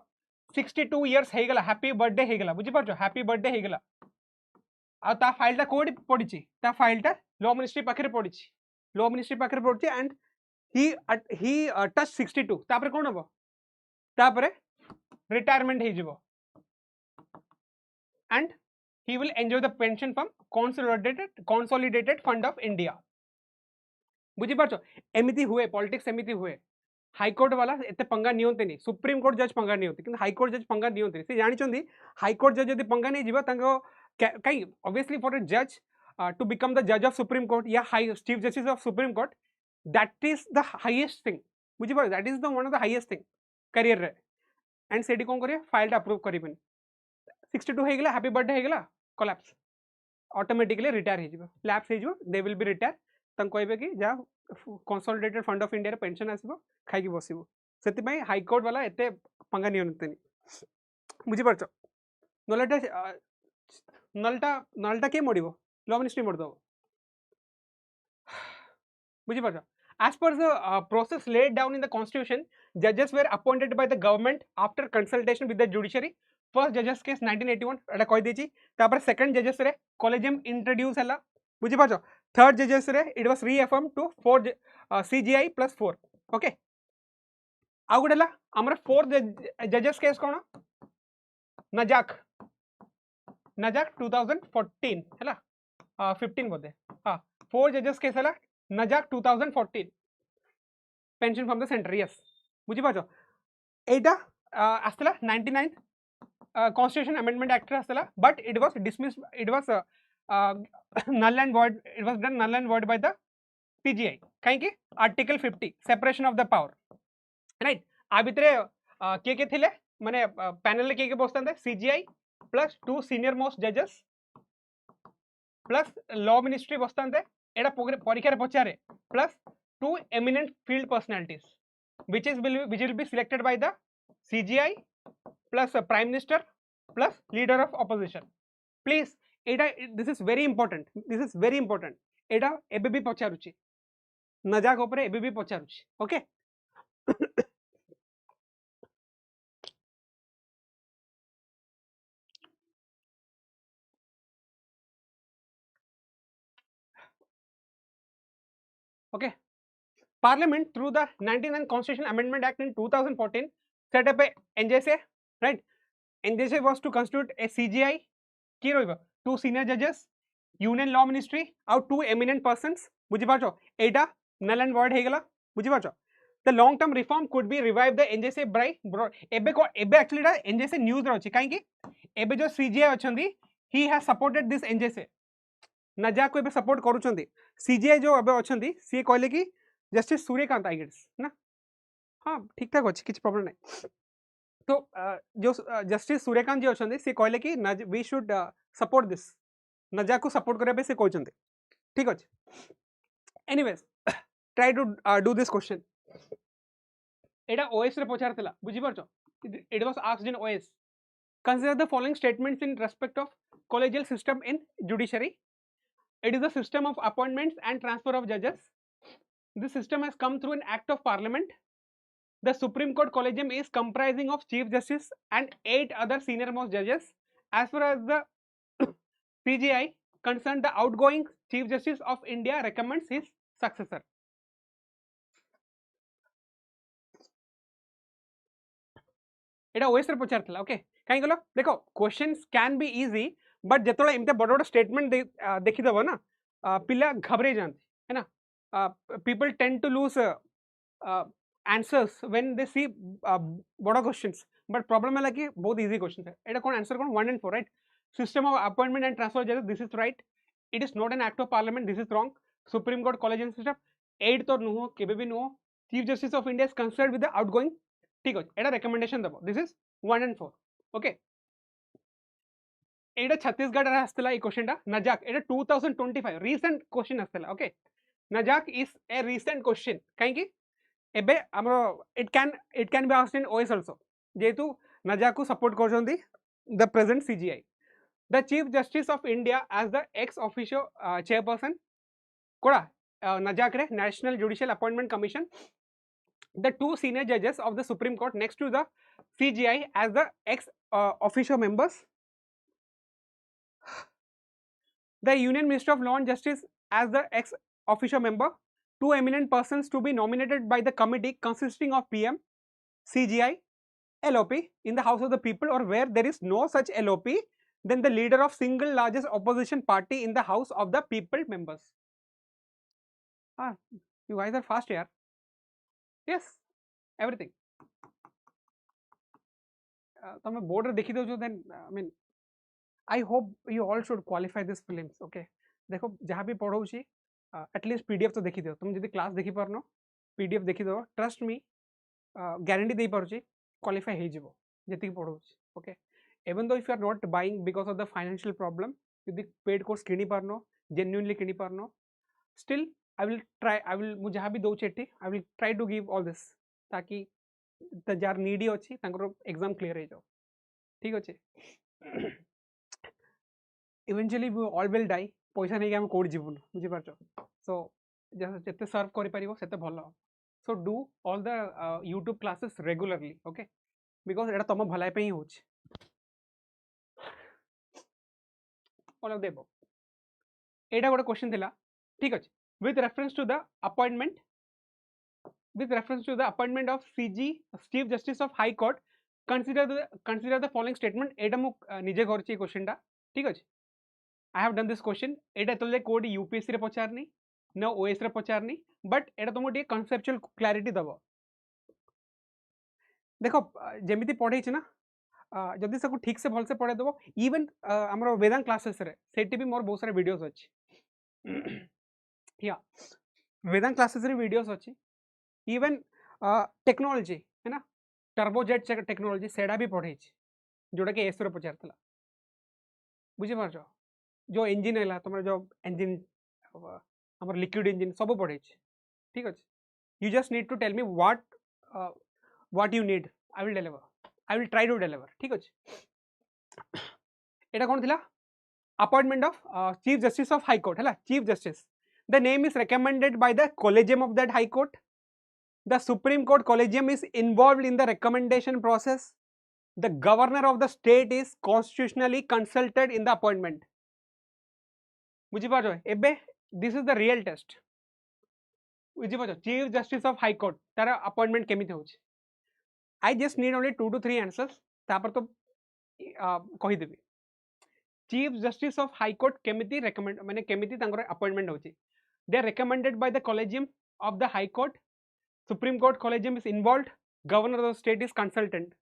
62 इयर्स हे गला हैप्पी बर्थडे हे गला बुझि पारछो हैप्पी बर्थडे हे गला आ ता फाइलटा कोड पडिछि ता फाइलटा लॉ मिनिस्ट्री पाखरे पडिछि लॉ मिनिस्ट्री पाखरे पडिछि एंड ही टच 62 तापरे कोन हबो तापरे रिटायरमेंट हे जिवो and he will enjoy the pension from consolidated fund of India बुझी पारछो एमिति हुए पॉलिटिक्स एमिति हुए हाई कोर्ट वाला एते पंगा नियंते नहीं सुप्रीम कोर्ट जज पंगा नियंते किंतु हाई कोर्ट जज पंगा नियंते से जानि चंदी हाई कोर्ट जज यदि पंगा नहीं जिवो तांको काई ऑब्वियसली फॉर अ जज टू बिकम द जज ऑफ सुप्रीम कोर्ट या high chief justice of Supreme court that is the highest thing बुझी पार that is the one of the highest thing career रे एंड सेडी कोन करिया फाइल अप्रूव करिबेन 62 हे गेला happy birthday हे गेला collapse automatically retire हो lapse हो they will be retire तंको कहबे कि जा consolidated fund of India pension आसीबो खाई की बसिबो सेति पई हाई कोर्ट वाला एते पंगा नियंतनी बुझी परछ नलटा नलटा के मोडिबो लॉ मिनिस्ट्री मोड दो बुझी परछ as per the process laid down in the constitution judges were appointed by the government after consultation with the judiciary first judges case 1981 एटा कहि देछि तापर second judges रे collegium introduce हला बुझी परछ third judges रे it was reaffirmed to 4 CGI plus 4 okay आ गुडला हमर fourth judges case कोन नजाक 2014 हला 15 बोधे हां 4 judges case हला नजाक 2014 pension from the center yes बुझी पाछो एटा आस्तला 99 constitution amendment act आस्तला but it was dismissed it was null and void it was done null and void by the CGI काहे कि article 50 separation of the power right आ भितरे के थिले माने panel ले के बसतांते CGI plus 2 senior most judges plus law ministry बसतांते एटा परीक्षा रे पचारे plus 2 eminent field personalities which will be selected by the CGI plus prime minister plus leader of opposition please Etah this is very important एटा एबे भी पचारुची नजाक ऊपर एबे भी पचारुची okay okay Parliament through the 99 Constitution Amendment Act in 2014 set up a NJSA right NJSA was to constitute a CGI ki roiba 2 senior judges union law ministry out 2 eminent persons बुझी पाछो एटा null and void हेगला बुझी पाछो the long term reform could be revived the NJSA by एबे actually एटा NJSA news रे अछि काहे कि एबे जो CGI अछंदी he has supported this NJSA नजा को एबे सपोर्ट करूछंदी CGI जो एबे अछंदी सी कहले कि जस्टिस सूर्यकांत आई गेट्स ना हाँ ठीक ठाक अच्छी किसी प्रॉब्लम नहीं तो जो जस्टिस सूर्यकांत जी अछंदी सी कहले कि वी शुड सपोर्ट दिस नजा को सपोर्ट करे पे से कहचंदी ठीक अछि anyways try to do this question एटा ओएस रे पचारतला बुझी परछो it was asked in OS consider the following statements in respect of collegial system in judiciary it is a system of appointments and transfer of judges this system has come through an act of parliament the Supreme Court collegium is comprising of chief justice and 8 other senior most judges as far as the CGI concerned the outgoing chief justice of India recommends his successor एटा OS रे पचारतला okay काई गलो देखो questions can be easy but जेतोला एमते बड़ बड़ स्टेटमेंट देखि देबो ना पिला घबरे जानते है ना people tend to lose answers when they see बड़ क्वेश्चंस बट प्रॉब्लम है कि बहुत इजी क्वेश्चन है एटा कोन आंसर कोन 1 and 4 right system of appointment and transfer जजेस this is right it is not an act of parliament this is wrong Supreme Court collegium system 8 तो नुहो केबे भी नुहो chief justice of India is concerned with the outgoing ठीक है एटा recommendation दबो this is 1 and 4 okay एटा छत्तीसगढ़ रे आस्तला ई क्वेश्चनटा NJAC एटा 2025 रीसेंट क्वेश्चन आस्तला okay NJAC is a recent question काहे कि एबे हमरो it can be asked in OS also जेतु नजाक को सपोर्ट करजंदी the present CJI the chief justice of India as the ex officio chairperson कोड़ा नजाक रे national judicial appointment commission the 2 senior judges of the Supreme Court next to the CGI as the ex officio members the Union Minister of Law and Justice as the ex officio member 2 eminent persons to be nominated by the committee consisting of PM CGI LOP in the House of the People or where there is no such LOP then the leader of single largest opposition party in the House of the People members you guys are fast here yes everything तमे board रे देखि दो then I mean I hope you all should qualify this prelims okay देखो जहाँ भी पढ़ो छी at least PDF तो देखि दियो तुम जदी क्लास देखि परनो पीडीएफ देखि दो ट्रस्ट मी गारंटी दे पारुची क्वालिफाई हे जिवो जति पढ़ो छी okay even though if you are not buying because of the financial problem, यदि paid course किनी पारनो, genuinely किनी पारनो, still I will try, I will मुझे जहाँ भी दो Cheti, I will try to give all this ताकि जार needy अच्छी तांकरो exam clear है जाओ, ठीक अच्छे. Eventually we all will die, पैसा नहीं कि हम कोड जीवन, मुझे पार्चो. So जैसे जितने serve करी पारिबो सेते भलो. So do all the YouTube classes regularly, okay? Because एटा तम भलाई पे ही होच. All of the above. एटा गोटे क्वेश्चन थिला, ठीक अछि. With reference to the appointment of CG Chief Justice of High Court, consider the following statement. एटा मु निजे करछि क्वेश्चन टा, ठीक अछि. I have done this question. एटा तले कोड UPSC रे पचारनी न OS रे पचारनी, बट एटा तुमको टे conceptual clarity दबो. देखो जेमिति पढ़े छी ना, जदि सबको ठीक से भल से पढ़े देबो, इवन हमरो वेदांत क्लासेस रे सेठी भी मोर बहुत सारे वीडियोस अछि. या वेदांत क्लासेस रे वीडियोस अछि. इवन टेक्नोलॉजी है ना, टर्बोजेट टेक्नोलॉजी सेडा भी पढ़े छी, जोटा के एस रे पचारतला. बुझि पारछो, जो इंजन हैला तुमर जो इंजन हमर लिक्विड इंजन सब पढ़े छी, ठीक अछि. You just need to tell me what you need. I will deliver. I will try to deliver. ठीक अछि. एटा कोन थिला? Appointment of Chief Justice of High Court, हैला. Chief Justice. The name is recommended by the Collegium of that High Court. The Supreme Court Collegium is involved in the recommendation process. The governor of the state is constitutionally consulted in the appointment. बुझी पारो एबे this is the real test. बुझी पारो Chief Justice of High Court Tara appointment केमिति होछि. I just need only 2 to 3 answers. तापर तो कहि देबी. Chief Justice of High Court केमिति recommend माने केमिति तांकर appointment होछि. They are recommended by the Collegium of the High Court. Supreme Court Collegium is involved. Governor of the state is consulted.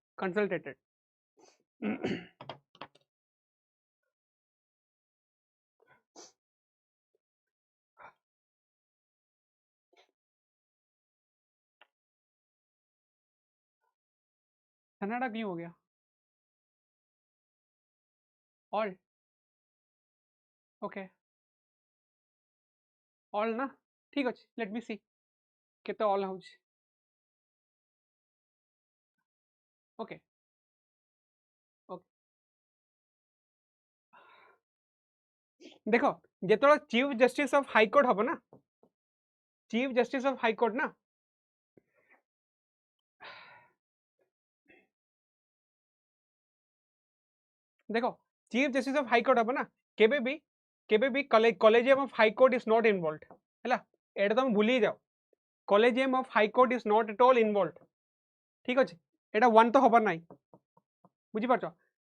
Canada क्यों हो गया? All. Okay. All ना, ठीक अछि. Let me see. केते all होछि. Okay. Okay. देखो जेतोला chief justice of high court हबो ना, chief justice of high court ना, देखो chief justice of high court हबो ना, केबे भी collegium of high court is not involved, हैला. एटा तुम भूली जाओ. Collegium of high court is not at all involved, ठीक अछि. एटा वन तो हबर नाही. बुझी पारछो.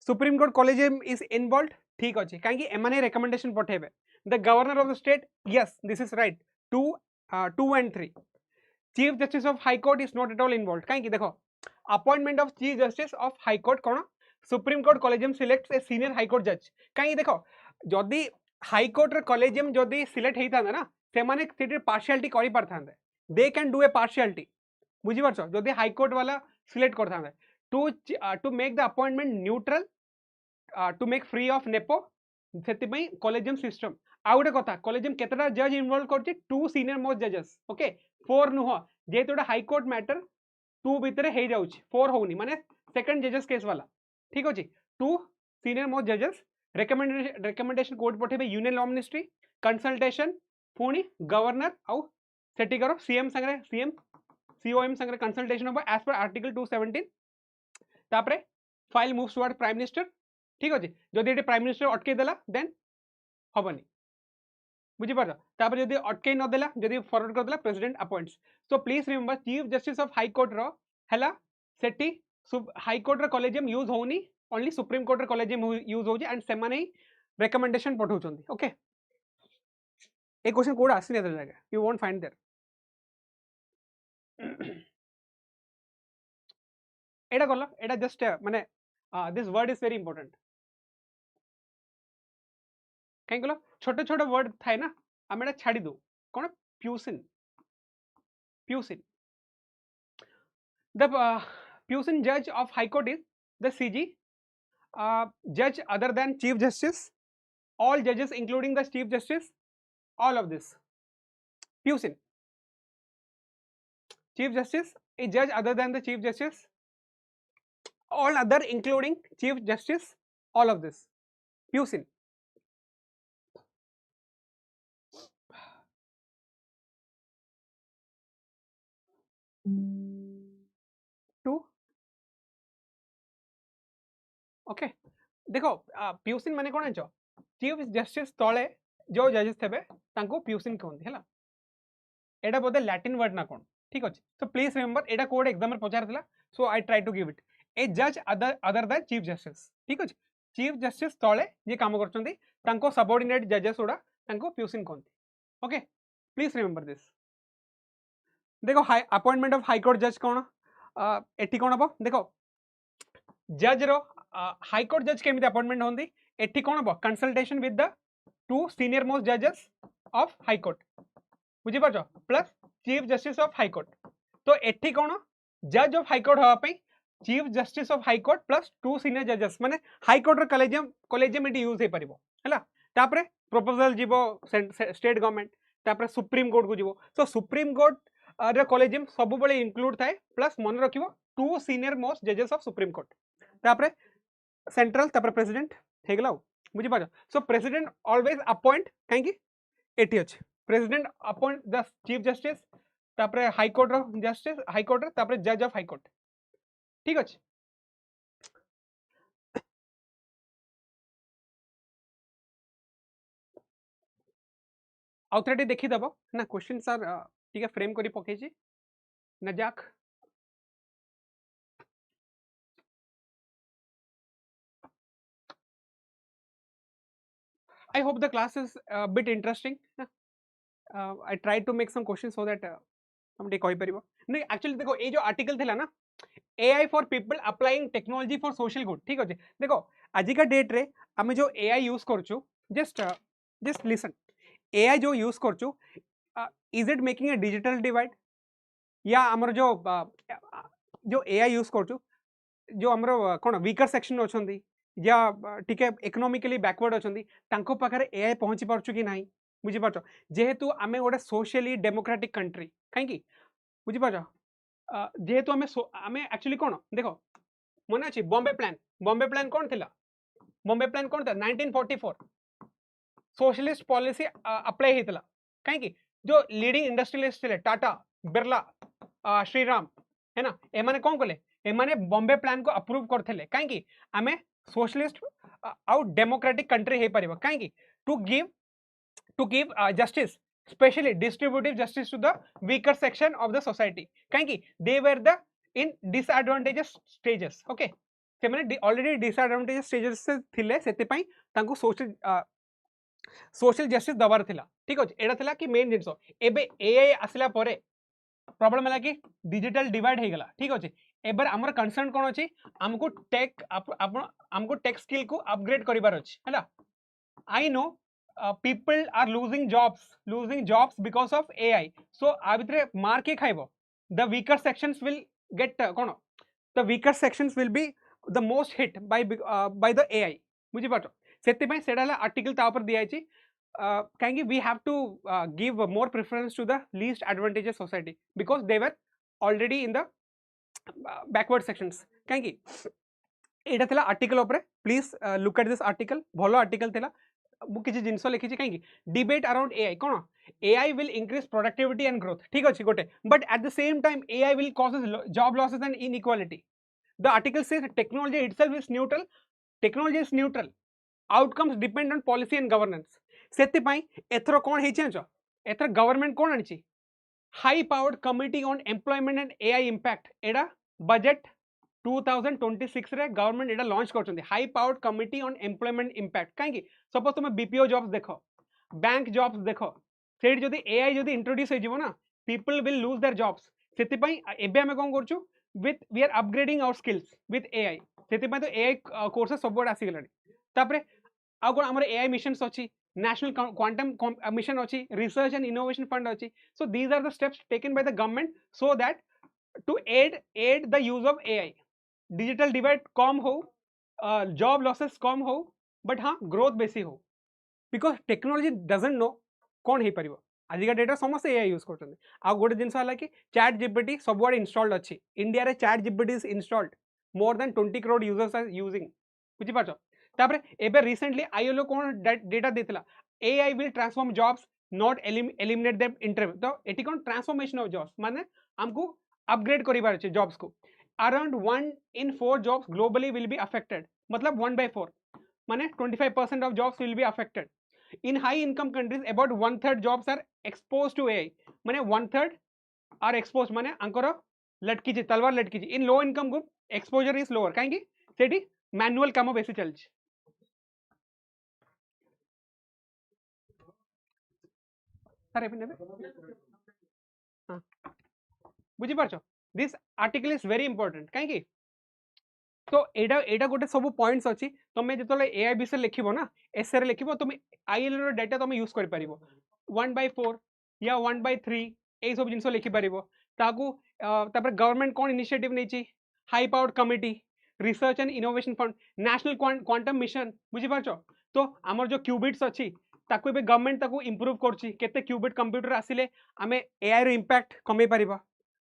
Supreme Court collegium is involved, ठीक अछि. काहे कि एमाने recommendation पठेबे. The governor of the state, yes this is right. 2 and 3. Chief justice of high court is not at all involved. काहे कि देखो appointment of chief justice of high court कोन, Supreme Court collegium selects a senior high court जज. काहे देखो जदि high court रे collegium जदि सिलेक्ट हेइतांदा ना, से माने सेठी पार्शियलिटी करि पारथांदे. They can do a partiality. बुझी पारछो, जदि हाई कोर्ट वाला सिलेक्ट करथांदे to make the appointment neutral, to make free of nepo, सेति पई कॉलेजियम सिस्टम. आ गोटे कथा, कॉलेजियम केतटा जज इन्वॉल्व करछि? 2 सीनियर मोस्ट जजेस. ओके, 4 नुह, जेतोटा हाई कोर्ट मैटर 2 भितरे हे जाउछि, 4 होउनी, माने सेकंड जजेस केस वाला, ठीक अछि. 2 सीनियर मोस्ट जजेस रिकमेंडेशन कोर्ट पठेबे यूनियन लॉ मिनिस्ट्री, कंसल्टेशन पुणी गवर्नर आउ सेठी करो सीएम संगे, सीएम सीओएम संगे कंसल्टेशन हो एज पर आर्टिकल 217. तापरे file moves toward prime minister, ठीक अछि. जदि एटे प्राइम मिनिस्टर अटके देला देन हबनी. बुझी पार. तापर जदि अटके न देला, जदि फॉरवर्ड कर देला, president appoints. So please remember chief justice of high court रो हैला सेठी हाई कोर्ट रो कॉलेजियम यूज होउनी, ओनली सुप्रीम कोर्ट रो कॉलेजियम यूज होउची एंड सेमाने रिकमेंडेशन पठाउछंती. ओके, ए क्वेश्चन कोड आसी न जाएगा, यू वोंट फाइंड देयर. एटा गलो, एटा जस्ट माने this word is very important. कहीं गलो छोटे छोटे वर्ड थाए ना, आम एटा छाड़ी दो. कोन? प्यूसिन. प्यूसिन. The Pusin judge of High Court is the CG judge other than chief justice, all judges including the chief justice, all of this. Pusin, chief justice, a judge other than the chief justice, all other including chief justice, all of this. Pusin. Two. Okay देखो प्यूसिन माने कोन छ chief justice तळे जो जजेस थेबे तांको प्यूसिन कहंती हैला एटा बोधे Latin word ना कोन ठीक अछि सो प्लीज रिमेंबर एटा कोड एग्जाम में पचार दिला so I try to give it a जज अदर दैन चीफ जस्टिस ठीक अछि चीफ जस्टिस तळे जे काम करचंती तांको सबऑर्डिनेट जजेस उडा तांको प्यूसिन कहंती ओके प्लीज रिमेंबर दिस देखो high appointment of high court जज कोन एठी कोन हबो देखो जज रो हाई कोर्ट जज केमिति अपॉइंटमेंट होंदी एठी कोन हबो consultation with the two senior most जजेस ऑफ हाई कोर्ट बुझी पारछो plus chief justice of high court तो एठी कोन जज ऑफ हाई कोर्ट हवा पई chief justice of high court plus two senior जजेस माने हाई कोर्ट रो कॉलेजियम इटी यूज हे परिबो हैला तापरे प्रपोजल जीवो स्टेट गवर्नमेंट तापरे सुप्रीम कोर्ट को जीवो सो सुप्रीम कोर्ट रे कॉलेजियम सब बेले इंक्लूड थाए प्लस मन रखिबो टू सीनियर मोस्ट जजेस ऑफ सुप्रीम कोर्ट तापरे सेंट्रल तापरे प्रेसिडेंट हे गेला बुझी पाछ सो प्रेसिडेंट ऑलवेज अपॉइंट काहे कि एटी अछि president appoint the chief justice तापरे हाई कोर्ट रो जस्टिस हाई कोर्ट रो तापरे जज ऑफ हाई कोर्ट ठीक अछि आउथरेटी देखि दबो ना क्वेश्चन सर ठीक है फ्रेम करी पके छी नजाक I hope the class is a bit interesting. I tried to make some questions so that हमटे कहि परिबो नहीं एक्चुअली देखो ए जो आर्टिकल थिला ना AI for people applying technology for social good ठीक अछि देखो आज का डेट रे हम जो AI यूज करछु जस्ट लिसन AI जो यूज करछु is it making a digital divide या हमर जो AI यूज करछु जो हमर कोन वीकर सेक्शन अछंती या ठीक है इकोनॉमिकली बैकवर्ड अछंती तांको पाखरे AI पहुंची पारछु कि नाही बुझी पारछो जेहेतु आमे गोटे सोशली डेमोक्रेटिक कंट्री कहीं बुझी पारछो जेहेतु आमे एक्चुअली कोन देखो मन अछि बॉम्बे प्लान कोन थिला बॉम्बे प्लान कोन था 1944 सोशलिस्ट पॉलिसी अप्लाई हेतला कहीं जो लीडिंग इंडस्ट्रियलिस्ट थिले टाटा बिरला श्रीराम है ना एमाने कोन कले एमाने बॉम्बे प्लान को अप्रूव करथिले कहीं आमे सोशलिस्ट आउट डेमोक्रेटिक कंट्री हे परिबो कहीं to give justice especially distributive justice to the weaker section of the society kaiki they were the in disadvantageous stages okay se mane already disadvantageous stages se thile seti pai tanku social justice dabar thila ठीक अछि एडा थला कि main जिंसो एबे AI आसला परे problem हला कि डिजिटल डिवाइड हे गेला ठीक अछि एबर हमर कंसर्न कोन अछि हमको टेक स्किल को अपग्रेड करिबार अछि हैला I know people are losing jobs because of AI so abitre mark ke khaibo the weaker sections will get kono the weaker sections will be the most hit by the AI बुझी पाछो सेति पई सेडाला article ता ऊपर दिया छि काहेकि we have to give more preference to the least advantageous society because they were already in the backward sections काहेकि एटा थला आर्टिकल ऊपर please look at this article भलो आर्टिकल थला किसी जिनस लिखी कहीं डिबेट अराउंड AI कौन AI will increase productivity and growth ठीक अच्छे गोटे but at the same time AI will causes job losses and inequality the article says technology itself is neutral outcomes depend on policy and governance सेति पई एथरो कोन हे change एथर government कोन आनिछि high powered committee on employment and AI impact एडा budget 2026 रे गवर्नमेंट एटा लॉन्च करछन्ती high powered committee on employment impact काहेकि सपोज तुम BPO जॉब्स देखो बैंक जॉब्स देखो सेठ जदी AI जदी इंट्रोड्यूस हे जीवो ना people will lose their jobs सेति पई एबे हमें कोन करछु with we are upgrading our skills with AI सेति पई तो AI कोर्सेस सब बड आसी गेलानी तापरे आ कोन हमर AI मिशंस अछि नेशनल क्वांटम मिशन अछि रिसर्च एंड इनोवेशन फंड अछि so these are the steps taken by the government so that to aid the use of AI digital divide कम हो जॉब लॉसेस कम हो बट हाँ growth बेसी हो because technology doesn't know कौन हो पार आजिका date समस्त ए यूज कर गोटे जिन कि चैट जीपीटी सब इंस्टॉल्ड अच्छी इंडिया रे ChatGPT is installed more than 20 crore users are using बुझीपार तापर एबे रिसेंटली आईएलओ कौन डेटा देता AI will transform jobs not eliminate them interview तो एटी कौन ट्रांसफॉर्मेशन ऑफ जॉब्स माने हमको अपग्रेड करिबार अछि जॉब्स को around 1 in 4 jobs globally will be affected मतलब 1/4 माने 25% of jobs will be affected in high income countries about 1/3 jobs are exposed to AI माने 1/3 are exposed माने अंकर लटकी छी तलवार लटकी छी in low income group exposure is lower काहेकि सेठी मैनुअल काम बेसी चलछि सर एपन हां बुझी पारछो this article is very important काहेकि तो एडा एडा गोटे सब पॉइंट्स अच्छी तुम जो एआई विषय लिख ना एसए लिख तुम आईएलओ डाटा तुम यूज कर 1/4 या 1/3 यही सब जिन लिखिपर तापर गवर्नमेंट कौन इनिशिएटिव नहीं high powered committee research and innovation fund national quantum mission बुझीपार तो आमर जो क्यूबिट्स अच्छी ताकू गवर्नमेंट ताकू इंप्रूव करते क्यूबिट कंप्यूटर आसिले आम एआई रो इंपैक्ट कमे पार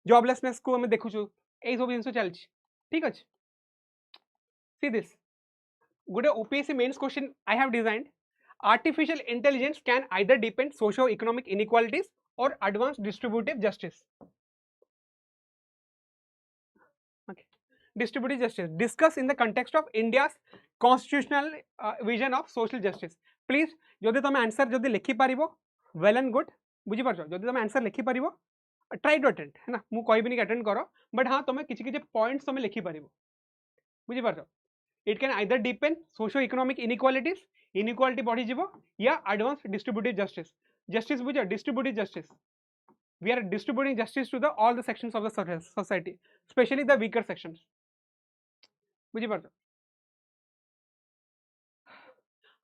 जॉबलेसनेस को आम देखुचु यही सब जिन चलती ठीक अच्छे see this good OPSC mains question I have designed artificial intelligence can either depend socio-economic inequalities or advance distributive justice okay distributive justice discuss in the context of India's constitutional vision of social justice please jodi tame answer jodi likhi paribo well and good बुझी पारछो जदि तमे answer लिखि परिबो try to attend है ना मु कहबिनी कि attend करो बट हाँ तमे किछि किछि पॉइंट्स तमे लिखि परिबो बुझी पारछो it can either deepen socio-economic inequalities inequality बढ़ी जीवो या advance distributive justice justice बुझा distributive justice we are distributing justice to the all the sections of the society especially the weaker sections बुझी पारछो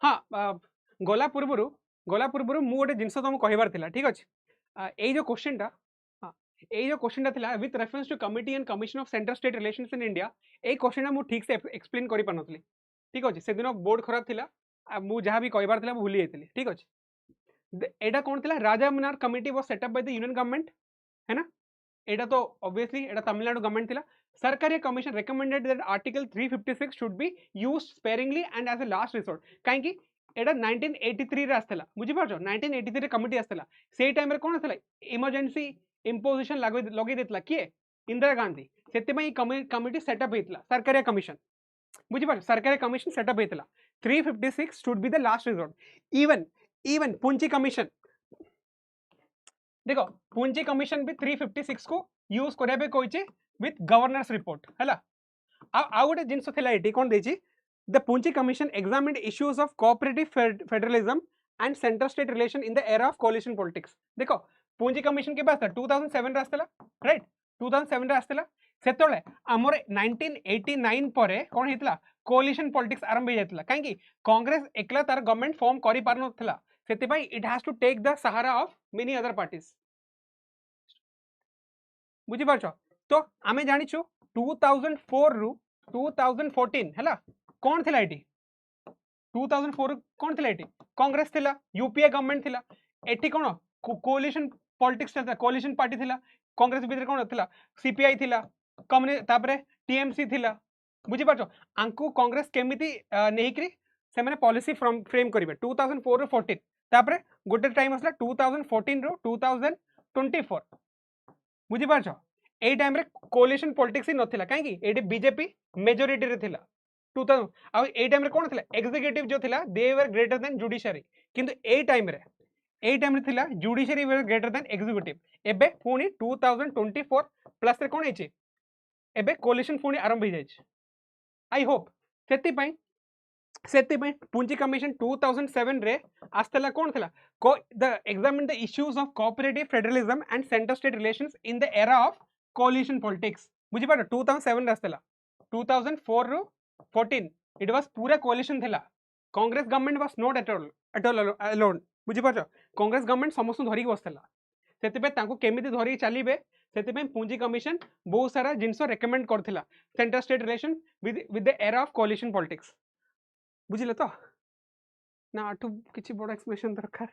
हाँ गला पूर्वरु मु गोटे जिनस तुमको कहबार थिला ठीक अछि एई जो क्वेश्चन टा हाँ एई जो क्वेश्चन टा थिला with reference to committee and commission of central state relations in India एई क्वेश्चन टा मु ठीक से एक्सप्लेन करि पानथली ठीक अछि से दिन बोर्ड खराब थिला मु जहाँ भी कहबार थिला भूली जाइतली ठीक अछि एटा कोन थिला Rajamannar committee was set up by the union government है ना एटा तो ऑब्वियसली एटा तमिलनाडु गवर्नमेंट थिला Sarkaria commission recommended that article 356 should be used sparingly and as a last resort काहे कि एटा 1983 रे आस्तला बुझी पारछो 1983 रे कमिटी आस्तला सेई टाइम रे कोन आस्तला इमरजेंसी इंपोजिशन लगे देतला किए इंदिरा गांधी सेते पई कमिटी सेटअप हेतला सरकारी कमिशन बुझी पारछो सरकारी कमिशन सेटअप हेतला 356 should be the last resort even Punchhi commission देखो पुंची कमिशन भी 356 को यूज करबे कोइचे विथ गवर्नर्स रिपोर्ट हैला आ गोटे जिनस थिला एटी कोन देची the Punchhi commission examined issues of cooperative federalism and central state relation in the era of coalition politics देखो पुंची कमिशन के पास 2007 रे आस्तला राइट 2007 रे आस्तला सेतोले हमर 1989 परे कोन हेतला कोलिशन पॉलिटिक्स आरंभ हो जातला काहे कि कांग्रेस एकला तार गवर्नमेंट फॉर्म करि पार नथला सेते भाई it has to take the सहारा ऑफ मेनी अदर पार्टीज बुझी पारछो तो आमे जानिछु 2004 रु 2014 हैला कोन थिला एटी 2004 कोन थिला एटी कांग्रेस थिला यूपीए गवर्नमेंट थिला एटी कोन कोलिशन पॉलिटिक्स चलता कोलिशन पार्टी थिला कांग्रेस भीतर कोन थिला सीपीआई थिला कम्युनिस्ट तापरे टीएमसी थिला बुझी पारछो आंकु कांग्रेस केमिति नेहिकरी से माने पॉलिसी फ्रेम करिवे 2004 रो 14 तापरे गोटे टाइम असला 2014 रो 2024 बुझी पारछो ए टाइम रे कोलिशन पॉलिटिक्स ही नथिला काहे कि एडी बीजेपी मेजॉरिटी रे थिला 2000 आ ए टाइम रे कोन थिला एग्जीक्यूटिव जो थिला दे वर ग्रेटर देन जुडिशियरी किंतु ए टाइम रे थिला जुडिशियरी वर ग्रेटर देन एग्जीक्यूटिव एबे पुनी 2024 प्लस रे कोन हेची एबे कोलिशन पुनी आरंभ हो जायछि आई होप सेति पई पुंजी कमिशन 2007 रे आस्तला कोन थिला the examine the issues of cooperative federalism and central state relations in the era of coalition politics बुझी पार 2007 रे आस्तला 2004 रो 14 इट वाज पूरा कोलिशन थिला Congress government was not at all alone बुझी पार कांग्रेस गवर्नमेंट समस्त धरिक बसथिला सेतिपे तांको केमिति धरि चलीबे सेतिपे पुंजी कमिशन बहुत सारा जिनसो रेकमेंड करथिला center state relation with the era of coalition politics बुझिले तो ना आठु किछि बड़ एक्सप्लेनेशन दरकार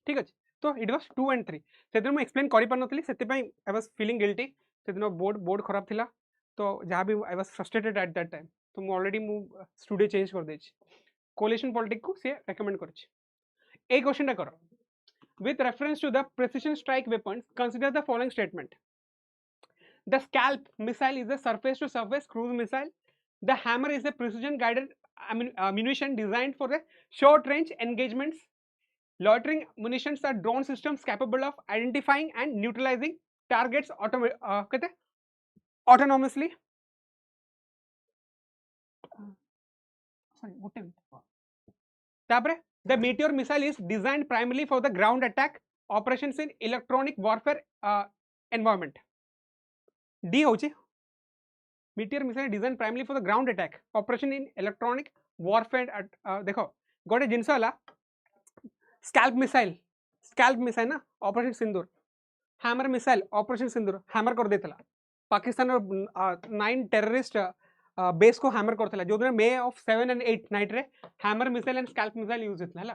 ठीक अछि तो इट वाज 2 and 3 सेदिन मैं एक्सप्लेन करि पानथली सेति पई आई वाज फीलिंग गिल्टी सेदिन बोर्ड खराब थिला तो जहाँ भी I was frustrated at that time तो मु ऑलरेडी मु स्टूडियो चेंज कर देछि कोलिशन पॉलिटिक्स को से रेकमेंड करछि ए क्वेश्चन टा करो with reference to the precision strike weapons consider the following statement the scalp missile is a surface to surface cruise missile the hammer is a precision guided ammunition designed for the short range engagements loitering munitions are drone systems capable of identifying and neutralizing targets autonomously the meteor missile is designed primarily for the ground attack operations in electronic warfare environment D होची meteor missile is designed primarily for the ground attack operation in electronic warfare देखो गोटे जिनस होला SCALP missile ना operation Sindoor hammer missile operation Sindoor hammer कर देतला Pakistan 9 terrorist base को hammer करथला जो दिन मे ऑफ 7 and 8 नाइट रे hammer missile and SCALP missile use हेतला हला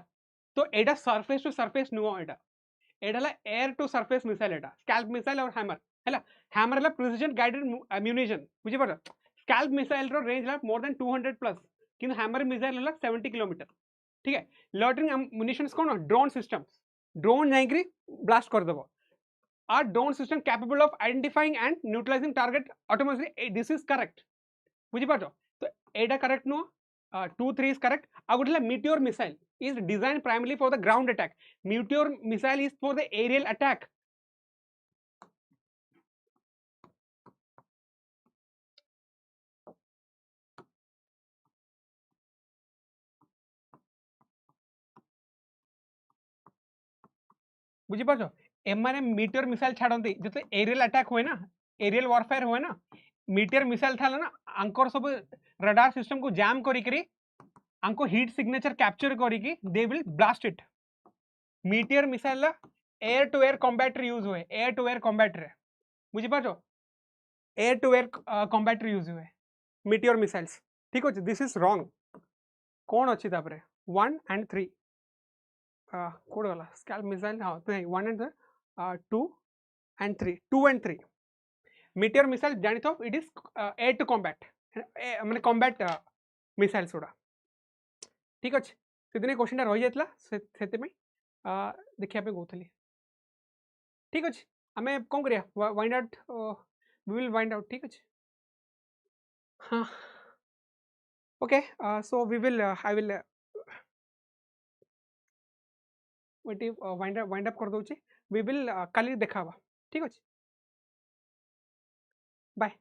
तो एटा सरफेस टू सरफेस नुओ एटा ला एयर टू सरफेस मिसाइल एटा स्कैल्प मिसाइल और हैमर हला हैमर ला प्रिसिजन गाइडेड एम्यूनिशन बुझि पर स्कैल्प मिसाइल रो रेंज ला मोर देन 200 प्लस किंतु हैमर मिसाइल ला 70 किलोमीटर ठीक है लॉटरिंग एम्यूनिशंस कोन ड्रोन सिस्टम्स ड्रोन जाइकरी ब्लास्ट कर देबो are drone system capable of identifying and neutralizing target automatically this is correct बुझी पाछो तो एटा करेक्ट नो 2 3 is correct आ गुटला meteor missile is designed primarily for the ground attack meteor missile is for the aerial attack बुझी पाछो एमाने meteor missile छाडंती जते aerial attack होय ना aerial warfare होय ना meteor missile थाला ना अंकर सब radar system को jam करी करी अंको heat signature capture करी की they will blast it meteor missile ला air to air combat रे यूज होय air to air combat रे बुझी पाछो air to air combat रे यूज होय meteor missiles ठीक अछि this is wrong कोन अछि तापरे 1 and 3 कोड वाला स्कैल्प मिसाइल हाँ तो 1 and 2 and 3 2 and 3 meteor missile जानी तो it is air to combat माने combat missiles गुड़ा ठीक अछि सेदिने क्वेश्चन रहि जातला सेते में देखिया पे गोथली ठीक अछि हमें कोन करिया wind out we will wind out ठीक अछि हाँ okay so we will I will wind up कर दउची वी विल काली देखाबा ठीक अछि बाय